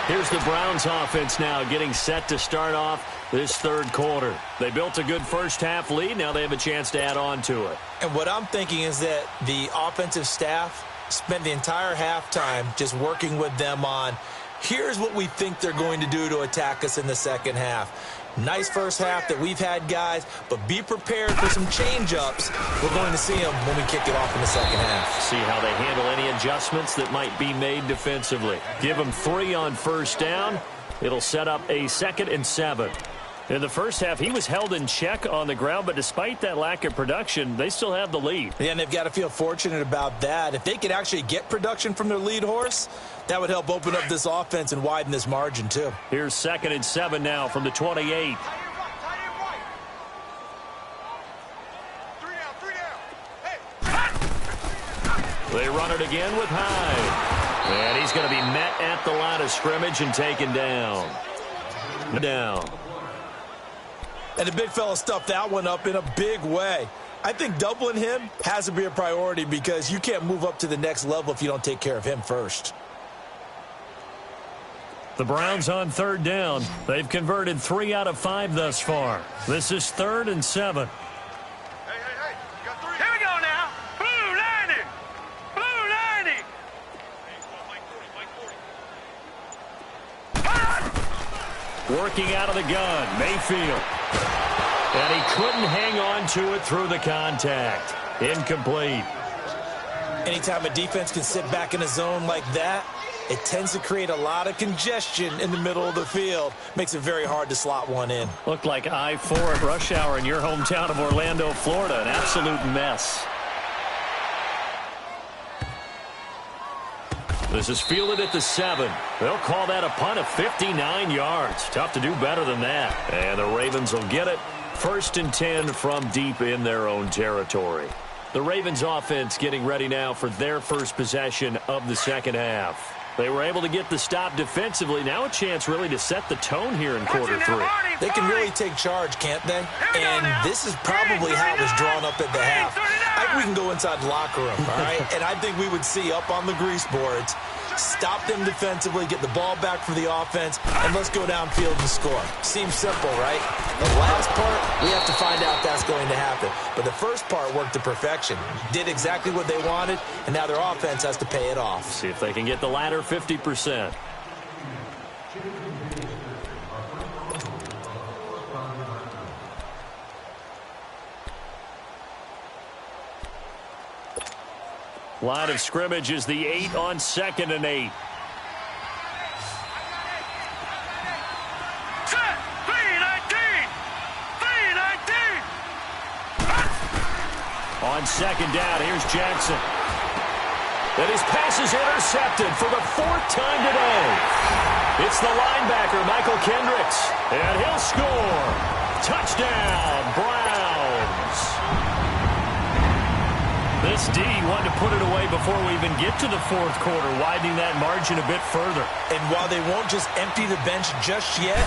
Speaker 2: Here's the Browns offense now getting set to start off this 3rd quarter. They built a good first half lead. Now they have a chance to add on to it.
Speaker 3: And what I'm thinking is that the offensive staff spent the entire halftime just working with them on, here's what we think they're going to do to attack us in the 2nd half. Nice first half that we've had, guys, but be prepared for some change-ups. We're going to see them when we kick it off in the 2nd half.
Speaker 2: See how they handle any adjustments that might be made defensively. Give them 3 on 1st down. It'll set up a 2nd and 7. In the first half, he was held in check on the ground, but despite that lack of production, they still have the lead.
Speaker 3: Yeah, and they've got to feel fortunate about that. If they could actually get production from their lead horse, that would help open up this offense and widen this margin, too.
Speaker 2: Here's 2nd and 7 now from the 28. They run it again with Hyde. And he's going to be met at the line of scrimmage and taken down. Down.
Speaker 3: And the big fella stuffed that one up in a big way. I think doubling him has to be a priority because you can't move up to the next level if you don't take care of him first.
Speaker 2: The Browns on third down. They've converted 3 out of 5 thus far. This is 3rd and 7.
Speaker 4: Hey, you got 3. Here we go now. Blue 90. Blue 90.
Speaker 2: Working out of the gun, Mayfield. And he couldn't hang on to it through the contact. Incomplete.
Speaker 3: Anytime a defense can sit back in a zone like that, it tends to create a lot of congestion in the middle of the field. Makes it very hard to slot one in.
Speaker 2: Looked like I-4 at rush hour in your hometown of Orlando, Florida. An absolute mess. This is fielded at the 7. They'll call that a punt of 59 yards. Tough to do better than that. And the Ravens will get it. 1st and 10 from deep in their own territory. The Ravens offense getting ready now for their first possession of the second half. They were able to get the stop defensively. Now a chance really to set the tone here in quarter 3.
Speaker 3: They can really take charge, can't they? And this is probably how it was drawn up at the half. I think we can go inside the locker room, all right? And I think we would see up on the grease boards, stop them defensively, get the ball back for the offense, and let's go downfield and score. Seems simple, right? The last part, we have to find out if that's going to happen. But the first part worked to perfection. Did exactly what they wanted, and now their offense has to pay it off.
Speaker 2: See if they can get the latter 50%. Line of scrimmage is the 8 on 2nd and 8.
Speaker 4: Set. 319. 319.
Speaker 2: On 2nd down, here's Jackson. And his pass is intercepted for the 4th time today. It's the linebacker, Michael Kendricks. And he'll score. Touchdown, Browns. This D wanted to put it away before we even get to the 4th quarter, widening that margin a bit further.
Speaker 3: And while they won't just empty the bench just yet,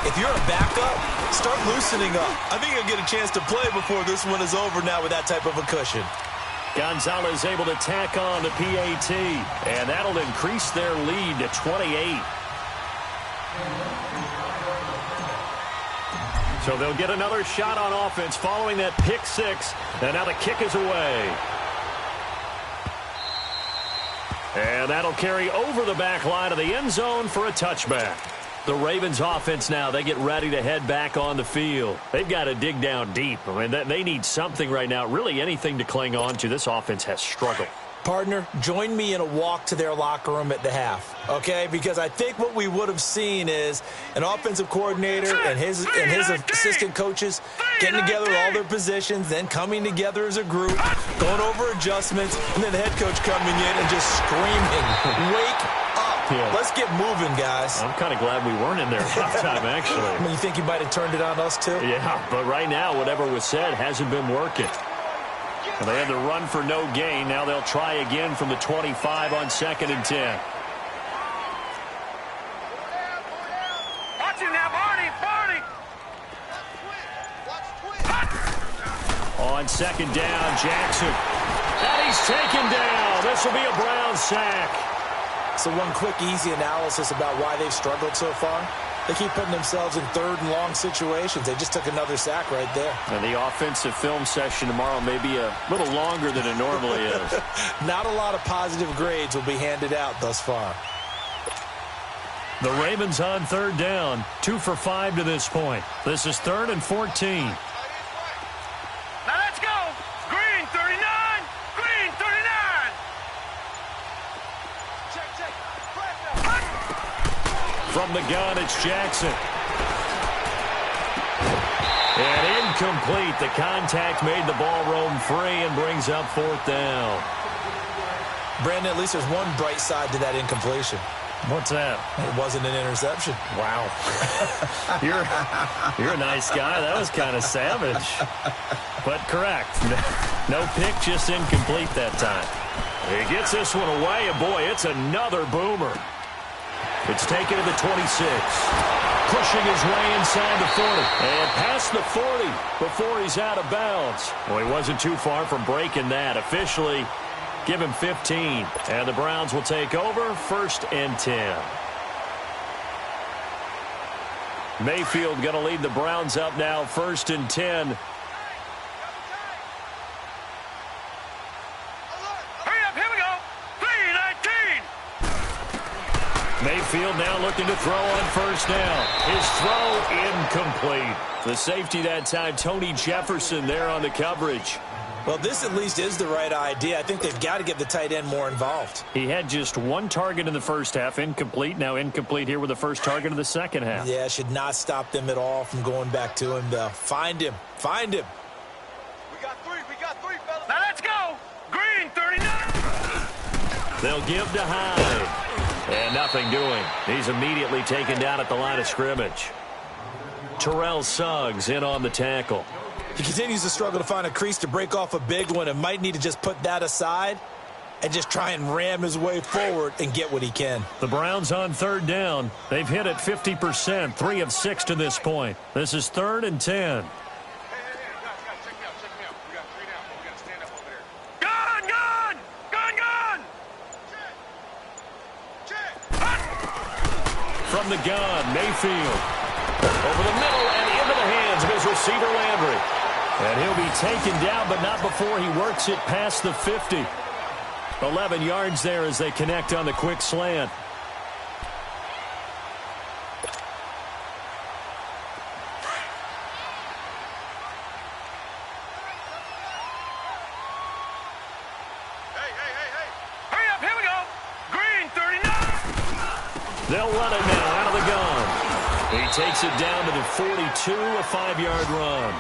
Speaker 3: if you're a backup, start loosening up. I think you'll get a chance to play before this one is over now with that type of a cushion.
Speaker 2: Gonzalez able to tack on the PAT, and that'll increase their lead to 28. So they'll get another shot on offense following that pick 6, and now the kick is away. And that'll carry over the back line of the end zone for a touchback. The Ravens offense now, they get ready to head back on the field. They've got to dig down deep. I mean, they need something right now, really anything to cling on to. This offense has struggled.
Speaker 3: Partner, join me in a walk to their locker room at the half, okay? Because I think what we would have seen is an offensive coordinator and his assistant coaches getting together all their positions, then coming together as a group, going over adjustments, and then the head coach coming in and just screaming, "Wake up! Yeah. Let's get moving, guys."
Speaker 2: I'm kind of glad we weren't in there at halftime, actually.
Speaker 3: I mean, you think you might have turned it on us too?
Speaker 2: Yeah, but right now, whatever was said hasn't been working. And they had to run for no gain. Now they'll try again from the 25 on 2nd and 10.
Speaker 4: Watch him now, Barney.
Speaker 2: On 2nd down, Jackson. And he's taken down. This will be a Brown sack.
Speaker 3: So one quick, easy analysis about why they've struggled so far. They keep putting themselves in 3rd and long situations. They just took another sack right there.
Speaker 2: And the offensive film session tomorrow may be a little longer than it normally is.
Speaker 3: Not a lot of positive grades will be handed out thus far.
Speaker 2: The Ravens on 3rd down. 2 for 5 to this point. This is 3rd and 14.
Speaker 4: Now let's go. Green 39. Green 39. Check.
Speaker 2: From the gun, it's Jackson. And incomplete. The contact made the ball roam free and brings up 4th down.
Speaker 3: Brandon, at least there's one bright side to that incompletion.
Speaker 2: What's that?
Speaker 3: It wasn't an interception.
Speaker 2: Wow. You're a nice guy. That was kind of savage. But correct. No pick, just incomplete that time. He gets this one away, and boy, it's another boomer. It's taken to the 26. Pushing his way inside the 40. And past the 40 before he's out of bounds. Well, he wasn't too far from breaking that. Officially, give him 15. And the Browns will take over 1st and 10. Mayfield going to lead the Browns up now 1st and 10. Mayfield now looking to throw on 1st down. His throw incomplete. The safety that time, Tony Jefferson, there on the coverage.
Speaker 3: Well, this at least is the right idea. I think they've got to get the tight end more involved.
Speaker 2: He had just 1 target in the first half, incomplete. Now incomplete here with the first target of the second half.
Speaker 3: Yeah, should not stop them at all from going back to him, though. Find him. Find him.
Speaker 4: We got three, fellas. Now let's go. Green, 39.
Speaker 2: They'll give to Hyde. And nothing doing. He's immediately taken down at the line of scrimmage. Terrell Suggs in on the tackle.
Speaker 3: He continues to struggle to find a crease to break off a big one and might need to just put that aside and just try and ram his way forward and get what he can.
Speaker 2: The Browns on 3rd down. They've hit it 50%, 3 of 6 to this point. This is 3rd and 10.
Speaker 4: Guys, check me out. We got 3 down, but we got to stand up over there. Gun!
Speaker 2: From the gun, Mayfield. Over the middle and into the hands of his receiver, Landry. And he'll be taken down, but not before he works it past the 50. 11 yards there as they connect on the quick slant.
Speaker 4: Hurry up, here we go. Green, 39.
Speaker 2: They'll run it now out of the gun. He takes it down to the 42, a 5-yard run.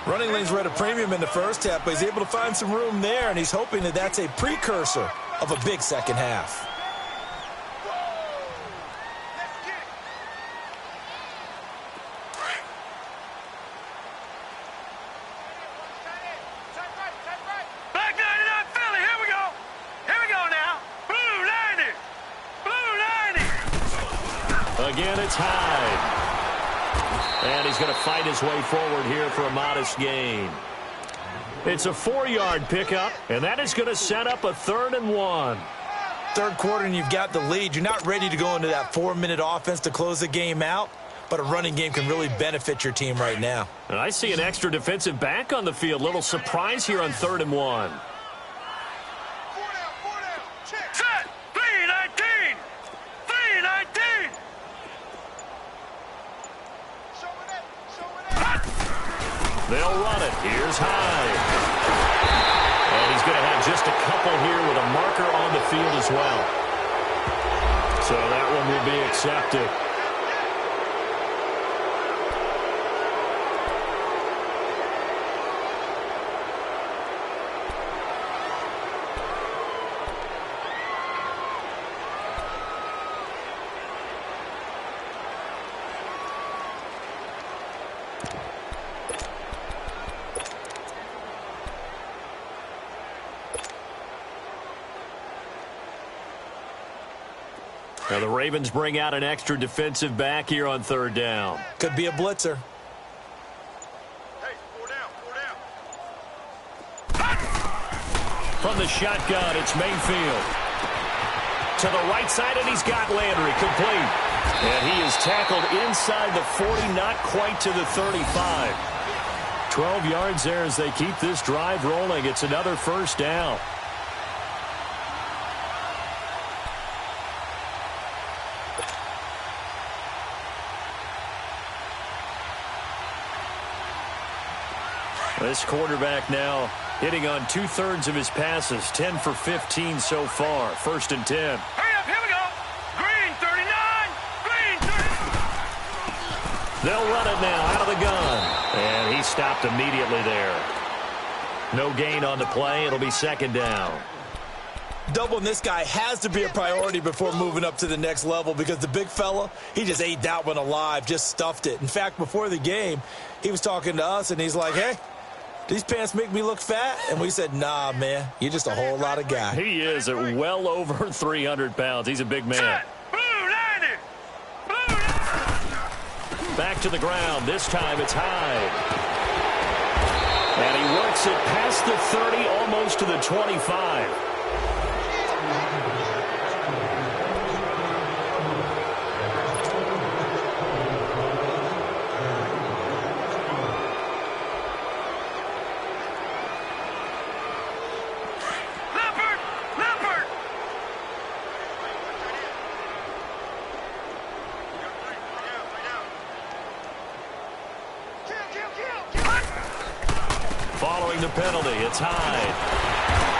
Speaker 3: Running lanes were at a premium in the first half, but he's able to find some room there, and he's hoping that that's a precursor of a big second half.
Speaker 4: Black 99 Philly, here we go. Here we go now. Blue 90.
Speaker 2: Again, it's Hyde. And he's going to fight his way forward here for a modest gain. It's a 4-yard pickup, and that is going to set up a 3rd and 1.
Speaker 3: Third quarter, and you've got the lead. You're not ready to go into that 4-minute offense to close the game out, but a running game can really benefit your team right now.
Speaker 2: And I see an extra defensive back on the field. Little surprise here on 3rd and 1.
Speaker 4: Set. 319. 319.
Speaker 2: They'll run it. Here's Hyde. And he's going to have just a couple here with a marker on the field as well. So that one will be accepted. Now the Ravens bring out an extra defensive back here on 3rd down.
Speaker 3: Could be a blitzer.
Speaker 4: Hey, 4 down.
Speaker 2: From the shotgun, it's Mayfield. To the right side, and he's got Landry complete. And he is tackled inside the 40, not quite to the 35. 12 yards there as they keep this drive rolling. It's another 1st down. This quarterback now hitting on 2/3 of his passes, 10 for 15 so far. 1st and 10.
Speaker 4: Hurry up, here we go. Green 39. Green 30.
Speaker 2: They'll run it now out of the gun. And he stopped immediately there. No gain on the play. It'll be 2nd down.
Speaker 3: Doubling this guy has to be a priority before moving up to the next level because the big fella, he just ate that one alive, just stuffed it. In fact, before the game, he was talking to us, and he's like, hey, these pants make me look fat? And we said, nah, man, you're just a whole lot of guy.
Speaker 2: He is at well over 300 pounds. He's a big man.
Speaker 4: Blue
Speaker 2: Back to the ground. This time it's Hyde. And he works it past the 30, almost to the 25. Following the penalty, it's Hyde.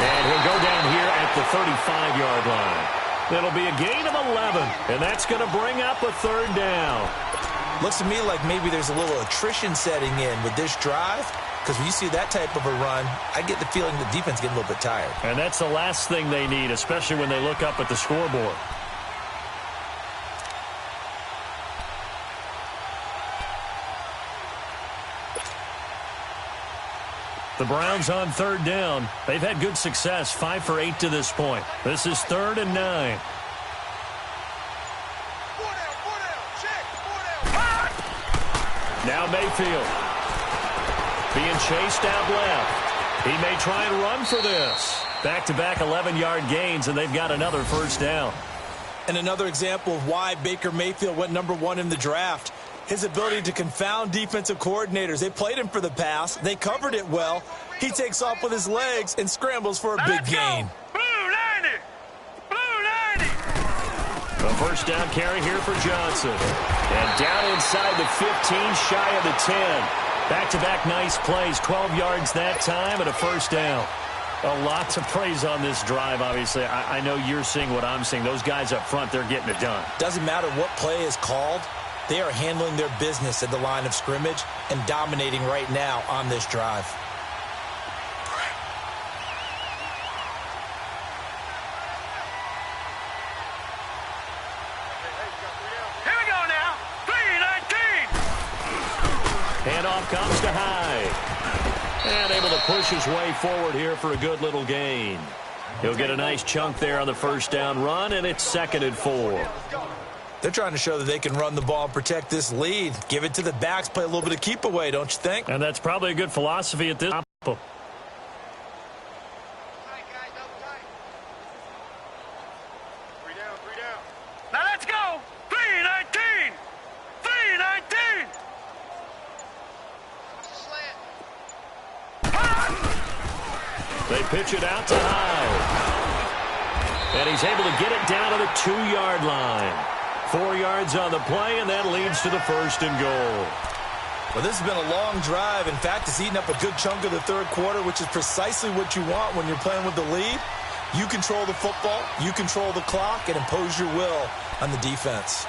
Speaker 2: And he'll go down here at the 35-yard line. It'll be a gain of 11, and that's going to bring up a third down.
Speaker 3: Looks to me like maybe there's a little attrition setting in with this drive, because when you see that type of a run, I get the feeling the defense getting a little bit tired.
Speaker 2: And that's the last thing they need, especially when they look up at the scoreboard. The Browns on third down. They've had good success, 5 for 8 to this point. This is 3rd and 9. Now Mayfield being chased out left. He may try and run for this. Back-to-back 11-yard gains, and they've got another first down.
Speaker 3: And another example of why Baker Mayfield went #1 in the draft. His ability to confound defensive coordinators. They played him for the pass. They covered it well. He takes off with his legs and scrambles for a big gain.
Speaker 4: Blue 90! Blue 90!
Speaker 2: A first down carry here for Johnson. And down inside the 15, shy of the 10. Back-to-back nice plays, 12 yards that time and a first down. A lot to praise on this drive, obviously. I know you're seeing what I'm seeing. Those guys up front, they're getting it done.
Speaker 3: Doesn't matter what play is called. They are handling their business at the line of scrimmage and dominating right now on this drive.
Speaker 4: Here we go now. 3-19.
Speaker 2: Handoff comes to Hyde. And able to push his way forward here for a good little gain. He'll get a nice chunk there on the first down run, and it's 2nd and 4.
Speaker 3: They're trying to show that they can run the ball and protect this lead. Give it to the backs, play a little bit of keep away, don't you think?
Speaker 2: And that's probably a good philosophy at this time.
Speaker 4: Now let's go. 3-19. 3-19.
Speaker 2: They pitch it out to Hyde. And he's able to get it down to the 2-yard line. 4 yards on the play, and that leads to the 1st and goal.
Speaker 3: Well, this has been a long drive. In fact, it's eaten up a good chunk of the third quarter, which is precisely what you want when you're playing with the lead. You control the football, you control the clock, and impose your will on the defense.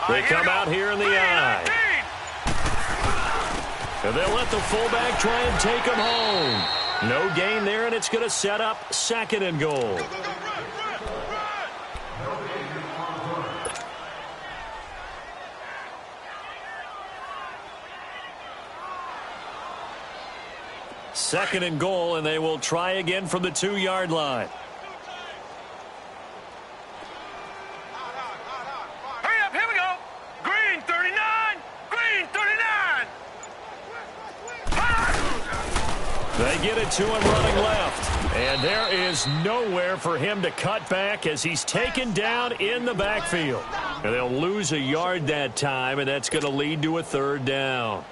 Speaker 2: They come out here in the I. And they'll let the fullback try and take him home. No gain there, and it's going to set up 2nd and goal. Second and goal, and they will try again from the 2-yard line. They get it to him running left. And there is nowhere for him to cut back as he's taken down in the backfield. And they'll lose a yard that time, and that's going to lead to a 3rd down.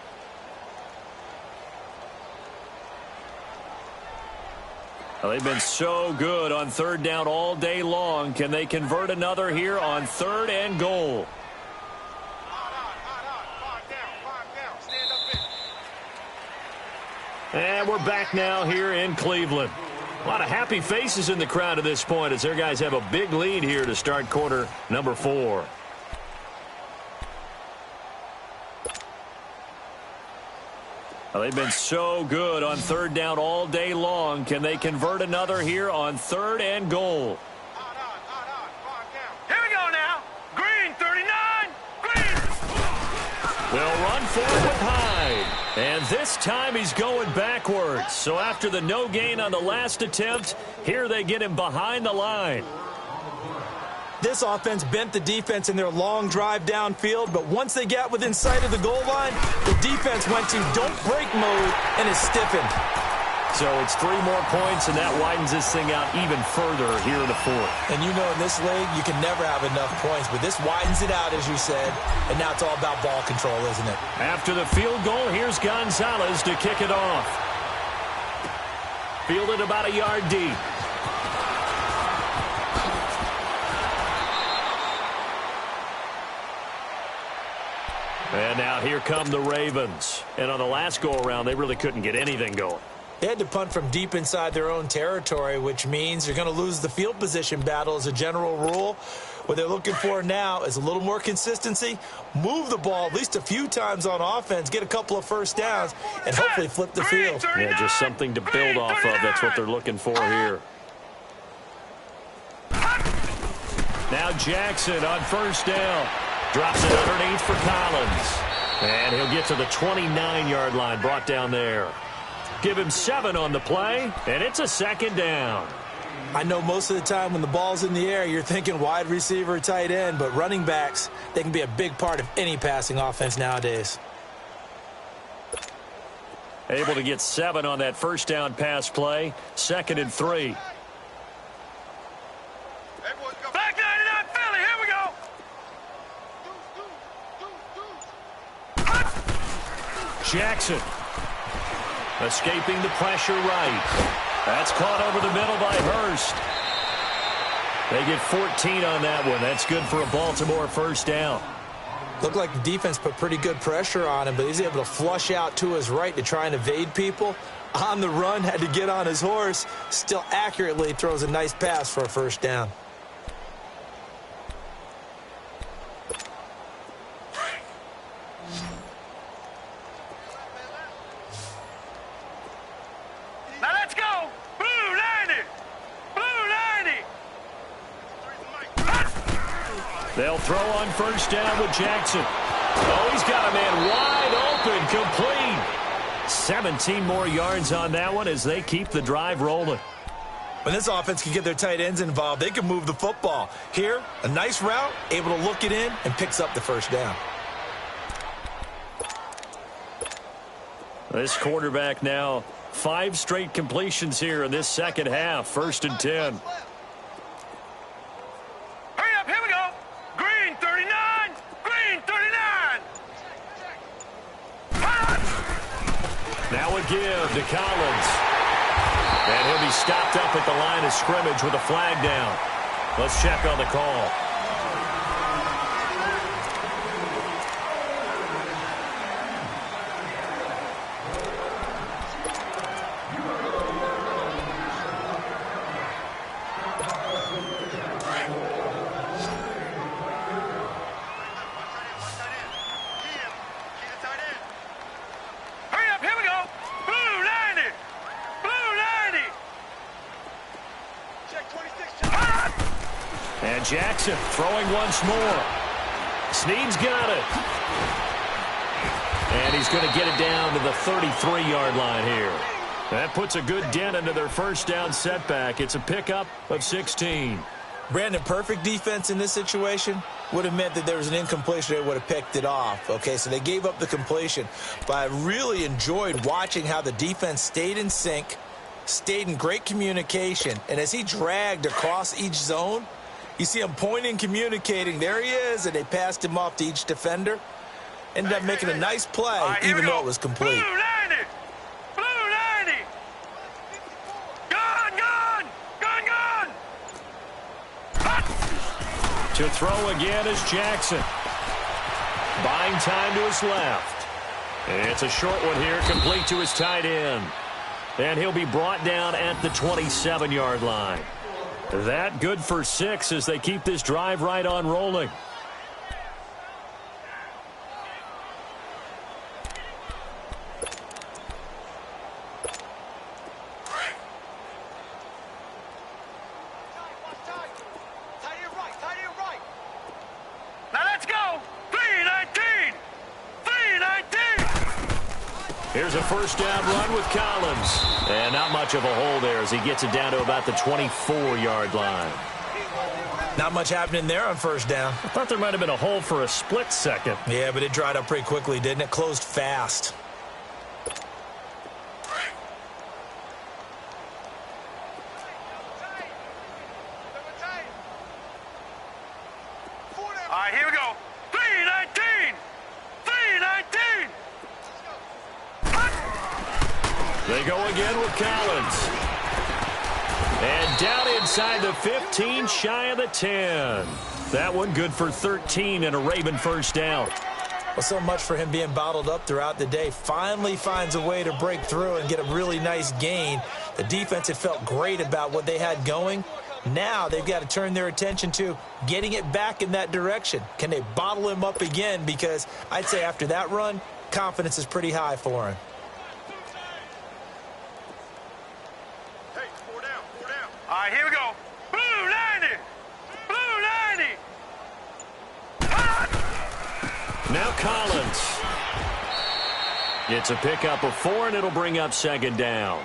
Speaker 2: Well, they've been so good on 3rd down all day long. Can they convert another here on 3rd and goal? And we're back now here in Cleveland. A lot of happy faces in the crowd at this point as their guys have a big lead here to start quarter number 4. Well, they've been so good on 3rd down all day long. Can they convert another here on 3rd and goal?
Speaker 4: Here we go now.
Speaker 2: They'll run for it with Hyde. And this time he's going backwards. So after the no gain on the last attempt, here they get him behind the line.
Speaker 3: This offense bent the defense in their long drive downfield, but once they got within sight of the goal line, the defense went to don't break mode and is stiffened.
Speaker 2: So it's 3 more points, and that widens this thing out even further here in the fourth.
Speaker 3: And you know in this league, you can never have enough points, but this widens it out, as you said, and now it's all about ball control, isn't it?
Speaker 2: After the field goal, here's Gonzalez to kick it off. Fielded about a yard deep. And now here come the Ravens. And on the last go-around, they really couldn't get anything going.
Speaker 3: They had to punt from deep inside their own territory, which means you're going to lose the field position battle as a general rule. What they're looking for now is a little more consistency, move the ball at least a few times on offense, get a couple of first downs, and hopefully flip the field.
Speaker 2: Yeah, just something to build off of. That's what they're looking for here. Now Jackson on first down. Drops it underneath for Collins. And he'll get to the 29-yard line, brought down there. Give him 7 on the play, and it's a second down.
Speaker 3: I know most of the time when the ball's in the air, you're thinking wide receiver, tight end, but running backs, they can be a big part of any passing offense nowadays.
Speaker 2: Able to get 7 on that first down pass play. 2nd and 3.
Speaker 4: Back 99 Philly, here we go.
Speaker 2: Jackson escaping the pressure right. That's caught over the middle by Hurst. They get 14 on that one. That's good for a Baltimore first down.
Speaker 3: Looked like the defense put pretty good pressure on him, but he's able to flush out to his right to try and evade people. On the run, had to get on his horse. Still accurately throws a nice pass for a first down.
Speaker 4: Now let's go. Blue 90. Blue 90.
Speaker 2: They'll throw on first down with Jackson. Oh, he's got a man wide open, complete. 17 more yards on that one as they keep the drive rolling.
Speaker 3: When this offense can get their tight ends involved, they can move the football. Here, a nice route, able to look it in, and picks up the first down.
Speaker 2: This quarterback now 5 straight completions here in this second half. 1st and 10.
Speaker 4: Hurry up, here we go. Green 39. Green 39.
Speaker 2: Now a give to Collins. And he'll be stopped up at the line of scrimmage with a flag down. Let's check on the call. Jackson throwing once more. Snead's got it. And he's going to get it down to the 33-yard line here. That puts a good dent into their first down setback. It's a pickup of 16.
Speaker 3: Brandon, perfect defense in this situation would have meant that there was an incompletion. They would have picked it off. Okay, so they gave up the completion. But I really enjoyed watching how the defense stayed in sync, stayed in great communication. And as he dragged across each zone, you see him pointing, communicating. There he is, and they passed him off to each defender. Ended up making a nice play, even though it was complete.
Speaker 4: Blue 90! Blue 90! Gone, gone! Gone, gone!
Speaker 2: To throw again is Jackson. Buying time to his left. It's a short one here, complete to his tight end. And he'll be brought down at the 27-yard line. That good for 6 as they keep this drive right on rolling.
Speaker 4: Now let's go! 319! 319!
Speaker 2: Here's a first down run with Collins. And not much of a hole there as he gets it down to about the 24-yard line.
Speaker 3: Not much happening there on first down.
Speaker 2: I thought there might have been a hole for a split second.
Speaker 3: Yeah, but it dried up pretty quickly, didn't it? Closed fast.
Speaker 4: All right, here we go. 319! 319!
Speaker 2: They go again with Collins. And down inside the 15, shy of the 10. That one good for 13 and a Raven first down.
Speaker 3: Well, so much for him being bottled up throughout the day. Finally finds a way to break through and get a really nice gain. The defense had felt great about what they had going. Now they've got to turn their attention to getting it back in that direction. Can they bottle him up again? Because I'd say after that run, confidence is pretty high for him.
Speaker 4: All right, here we go. Blue 90! Blue 90!
Speaker 2: Now Collins. It's a pickup of 4, and it'll bring up second down.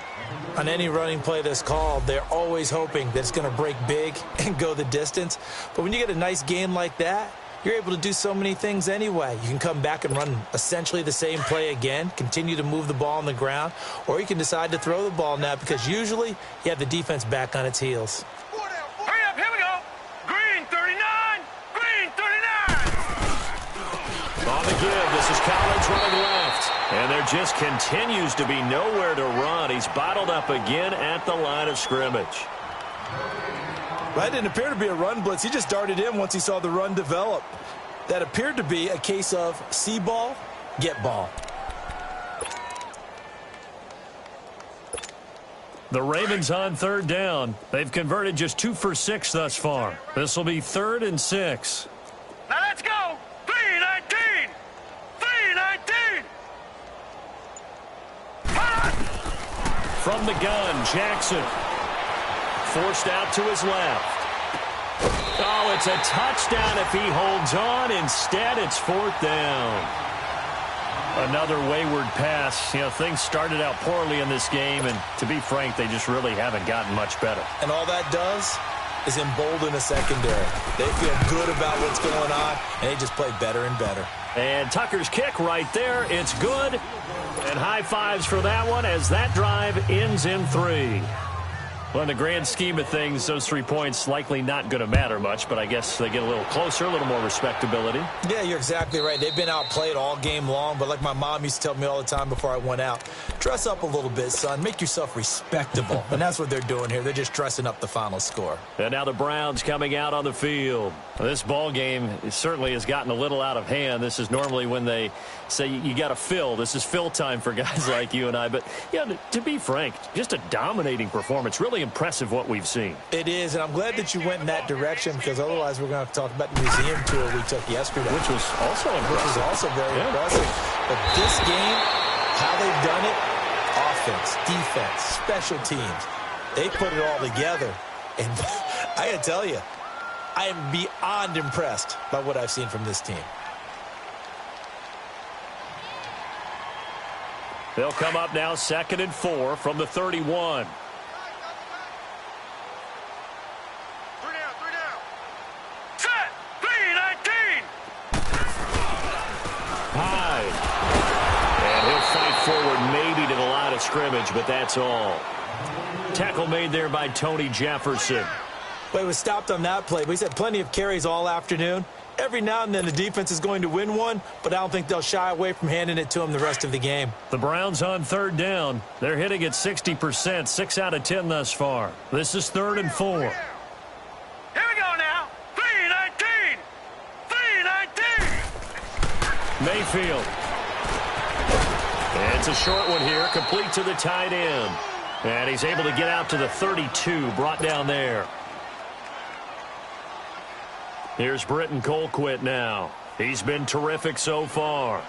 Speaker 3: On any running play that's called, they're always hoping that it's going to break big and go the distance. But when you get a nice gain like that, you're able to do so many things anyway. You can come back and run essentially the same play again, continue to move the ball on the ground, or you can decide to throw the ball now because usually you have the defense back on its heels.
Speaker 4: Hurry up, here we go. Green 39! Green 39!
Speaker 2: On the give, this is Collins running left. And there just continues to be nowhere to run. He's bottled up again at the line of scrimmage.
Speaker 3: That didn't appear to be a run blitz. He just darted in once he saw the run develop. That appeared to be a case of see ball, get ball.
Speaker 2: The Ravens on third down. They've converted just 2 for 6 thus far. This will be 3rd and 6.
Speaker 4: Now let's go. 319! 319!
Speaker 2: From the gun, Jackson. Forced out to his left. Oh, it's a touchdown if he holds on. Instead, it's 4th down. Another wayward pass. You know, things started out poorly in this game, and to be frank, they just really haven't gotten much better.
Speaker 3: And all that does is embolden a secondary. They feel good about what's going on, and they just play better and better.
Speaker 2: And Tucker's kick right there. It's good. And high fives for that one as that drive ends in 3. Well, in the grand scheme of things, those 3 points likely not going to matter much, but I guess they get a little closer, a little more respectability.
Speaker 3: Yeah, you're exactly right. They've been outplayed all game long, but like my mom used to tell me all the time before I went out, dress up a little bit, son. Make yourself respectable. And that's what they're doing here. They're just dressing up the final score.
Speaker 2: And now the Browns coming out on the field. This ball game certainly has gotten a little out of hand. This is normally when they say you got to fill. This is fill time for guys like you and I. But, yeah, to be frank, just a dominating performance. Really impressive what we've seen.
Speaker 3: It is, and I'm glad that you went in that direction because otherwise we're going to have to talk about the museum tour we took yesterday.
Speaker 2: Which was also impressive.
Speaker 3: Which was also very impressive. But this game, how they've done it, offense, defense, special teams, they put it all together. And I got to tell you, I am beyond impressed by what I've seen from this team.
Speaker 2: They'll come up now 2nd and 4 from the 31. Forward maybe to the line of scrimmage, but that's all. Tackle made there by Tony Jefferson.
Speaker 3: Well, he was stopped on that play, but he's had plenty of carries all afternoon. Every now and then the defense is going to win one, but I don't think they'll shy away from handing it to him the rest of the game.
Speaker 2: The Browns on third down. They're hitting at 60%, 6 out of 10 thus far. This is 3rd and 4.
Speaker 4: Here we go now. 319! 319!
Speaker 2: Mayfield. It's a short one here, complete to the tight end. And he's able to get out to the 32, brought down there. Here's Britton Colquitt now. He's been terrific so far.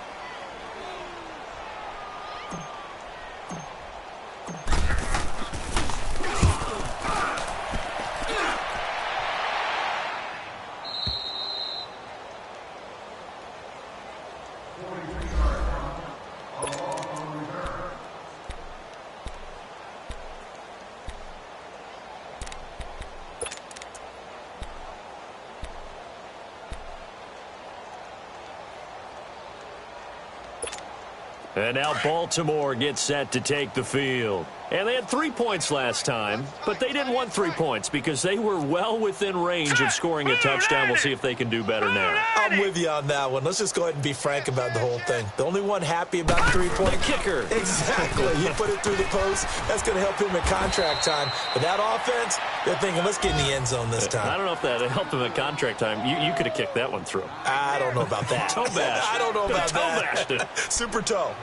Speaker 2: And now Baltimore gets set to take the field. And they had 3 points last time, but they didn't want 3 points because they were well within range of scoring a touchdown. We'll see if they can do better now.
Speaker 3: I'm with you on that one. Let's just go ahead and be frank about the whole thing. The only one happy about the 3-point
Speaker 2: kicker.
Speaker 3: Exactly. You put it through the post. That's going to help him in contract time. But that offense, they're thinking, let's get in the end zone this time.
Speaker 2: I don't know if that helped him in contract time. You could have kicked that one through.
Speaker 3: I don't know about that.
Speaker 2: Toe bash.
Speaker 3: I don't know about
Speaker 2: toe
Speaker 3: that.
Speaker 2: Bashed it.
Speaker 3: Super toe.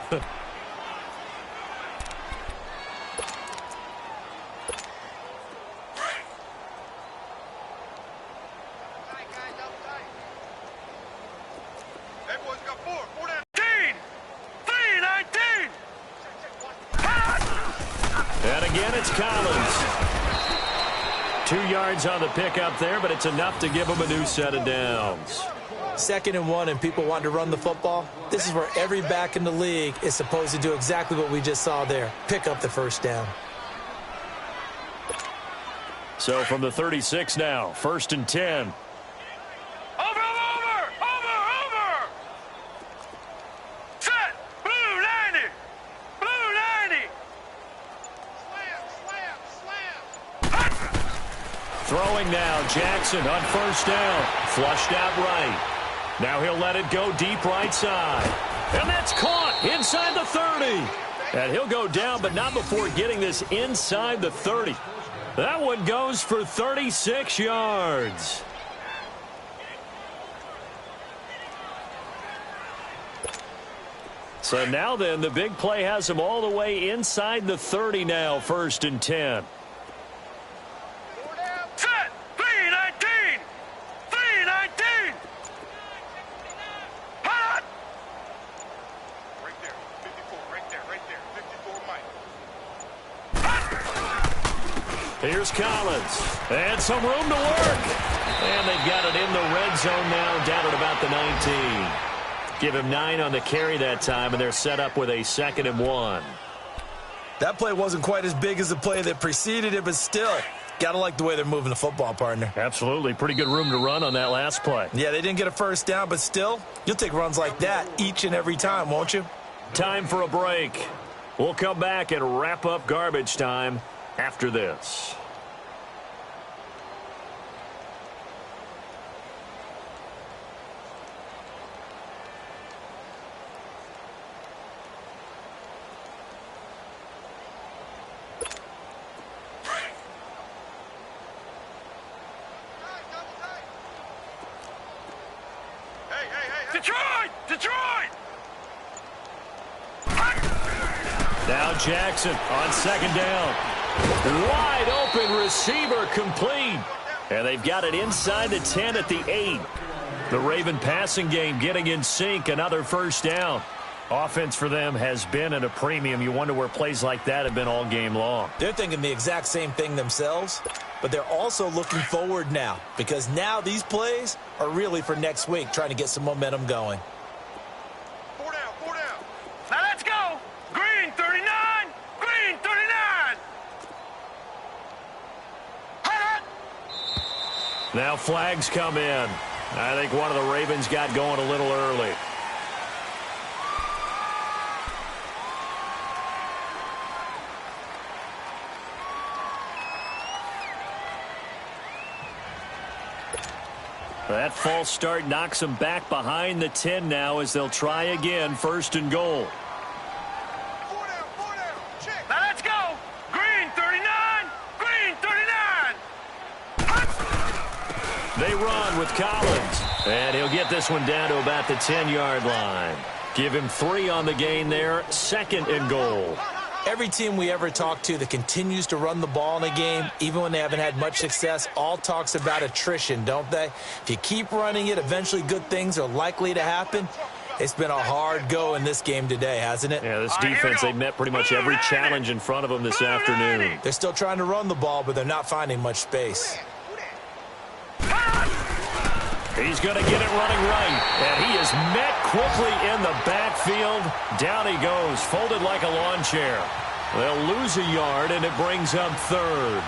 Speaker 2: And again, it's Collins. 2 yards on the pickup there, but it's enough to give them a new set of downs.
Speaker 3: 2nd and 1 and people want to run the football. This is where every back in the league is supposed to do exactly what we just saw there. Pick up the first down.
Speaker 2: So from the 36 now, 1st and 10. Throwing now, Jackson on 1st down. Flushed out right. Now he'll let it go deep right side. And that's caught inside the 30. And he'll go down, but not before getting this inside the 30. That one goes for 36 yards. So now then, the big play has him all the way inside the 30 now, 1st and 10. Here's Collins. And some room to work. And they've got it in the red zone now, down at about the 19. Give him 9 on the carry that time, and they're set up with a 2nd and 1.
Speaker 3: That play wasn't quite as big as the play that preceded it, but still, got to like the way they're moving the football, partner.
Speaker 2: Absolutely. Pretty good room to run on that last play.
Speaker 3: Yeah, they didn't get a first down, but still, you'll take runs like that each and every time, won't you?
Speaker 2: Time for a break. We'll come back and wrap up garbage time after this.
Speaker 4: Detroit! Detroit!
Speaker 2: Now Jackson on 2nd down. Wide open receiver complete. And they've got it inside the 10 at the 8. The Raven passing game getting in sync. Another 1st down. Offense for them has been at a premium. You wonder where plays like that have been all game long.
Speaker 3: They're thinking the exact same thing themselves, but they're also looking forward now because now these plays are really for next week, trying to get some momentum going.
Speaker 4: 4 down, 4 down. Now let's go. Green 39. Green 39.
Speaker 2: Now flags come in. I think one of the Ravens got going a little early. That false start knocks them back behind the 10 now as they'll try again, 1st and goal.
Speaker 4: 4 down, 4 down. Check. Now let's go. Green 39. Green 39.
Speaker 2: They run with Collins. And he'll get this one down to about the 10-yard line. Give him 3 on the gain there, 2nd and goal.
Speaker 3: Every team we ever talk to that continues to run the ball in a game, even when they haven't had much success, all talks about attrition, don't they? If you keep running it, eventually good things are likely to happen. It's been a hard go in this game today, hasn't it?
Speaker 2: Yeah, this defense, they met pretty much every challenge in front of them this afternoon.
Speaker 3: They're still trying to run the ball, but they're not finding much space.
Speaker 2: He's going to get it running right. And he is met quickly in the backfield. Down he goes, folded like a lawn chair. They'll lose a yard, and it brings up 3rd.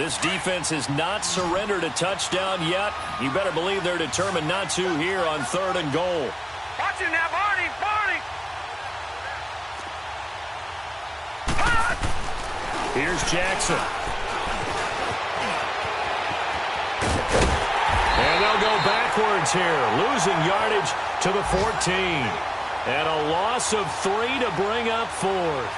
Speaker 2: This defense has not surrendered a touchdown yet. You better believe they're determined not to here on 3rd and goal.
Speaker 4: Watch it now, Barney! Barney!
Speaker 2: Here's Jackson. And they'll go backwards here, losing yardage to the 14. And a loss of 3 to bring up 4th.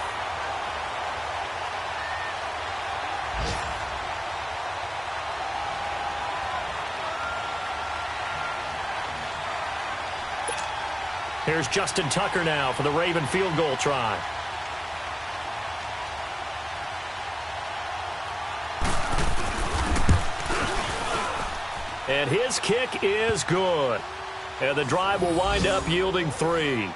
Speaker 2: Here's Justin Tucker now for the Raven field goal try. And his kick is good. And the drive will wind up yielding 3.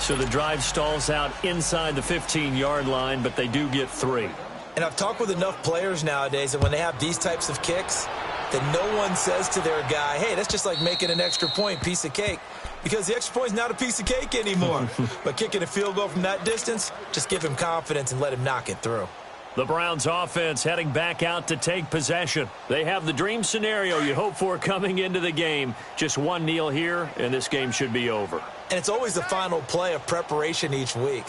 Speaker 2: So the drive stalls out inside the 15-yard line, but they do get 3.
Speaker 3: And I've talked with enough players nowadays that when they have these types of kicks, that no one says to their guy, hey, that's just like making an extra point, piece of cake. Because the extra point is not a piece of cake anymore. But kicking a field goal from that distance, just give him confidence and let him knock it through.
Speaker 2: The Browns offense heading back out to take possession. They have the dream scenario you hope for coming into the game. Just one kneel here, and this game should be over.
Speaker 3: And it's always the final play of preparation each week.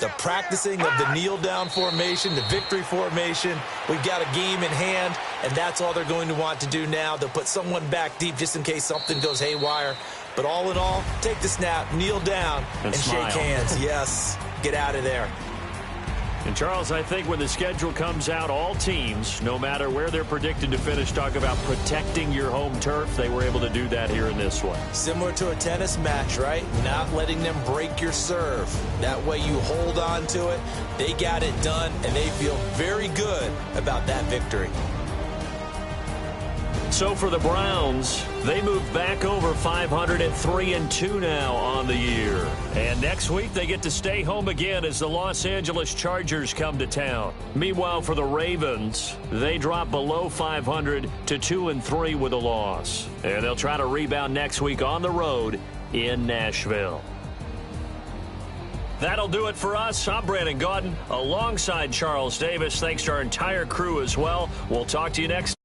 Speaker 3: The practicing of the kneel-down formation, the victory formation. We've got a game in hand, and that's all they're going to want to do now. They'll put someone back deep just in case something goes haywire. But all in all, take the snap, kneel down, and shake hands. Yes, get out of there.
Speaker 2: And, Charles, I think when the schedule comes out, all teams, no matter where they're predicted to finish, talk about protecting your home turf. They were able to do that here in this one.
Speaker 3: Similar to a tennis match, right? Not letting them break your serve. That way you hold on to it. They got it done, and they feel very good about that victory.
Speaker 2: So for the Browns, they move back over 500 at 3-2 now on the year. And next week they get to stay home again as the Los Angeles Chargers come to town. Meanwhile, for the Ravens, they drop below 500 to 2-3 with a loss. And they'll try to rebound next week on the road in Nashville. That'll do it for us. I'm Brandon Gaudin alongside Charles Davis. Thanks to our entire crew as well. We'll talk to you next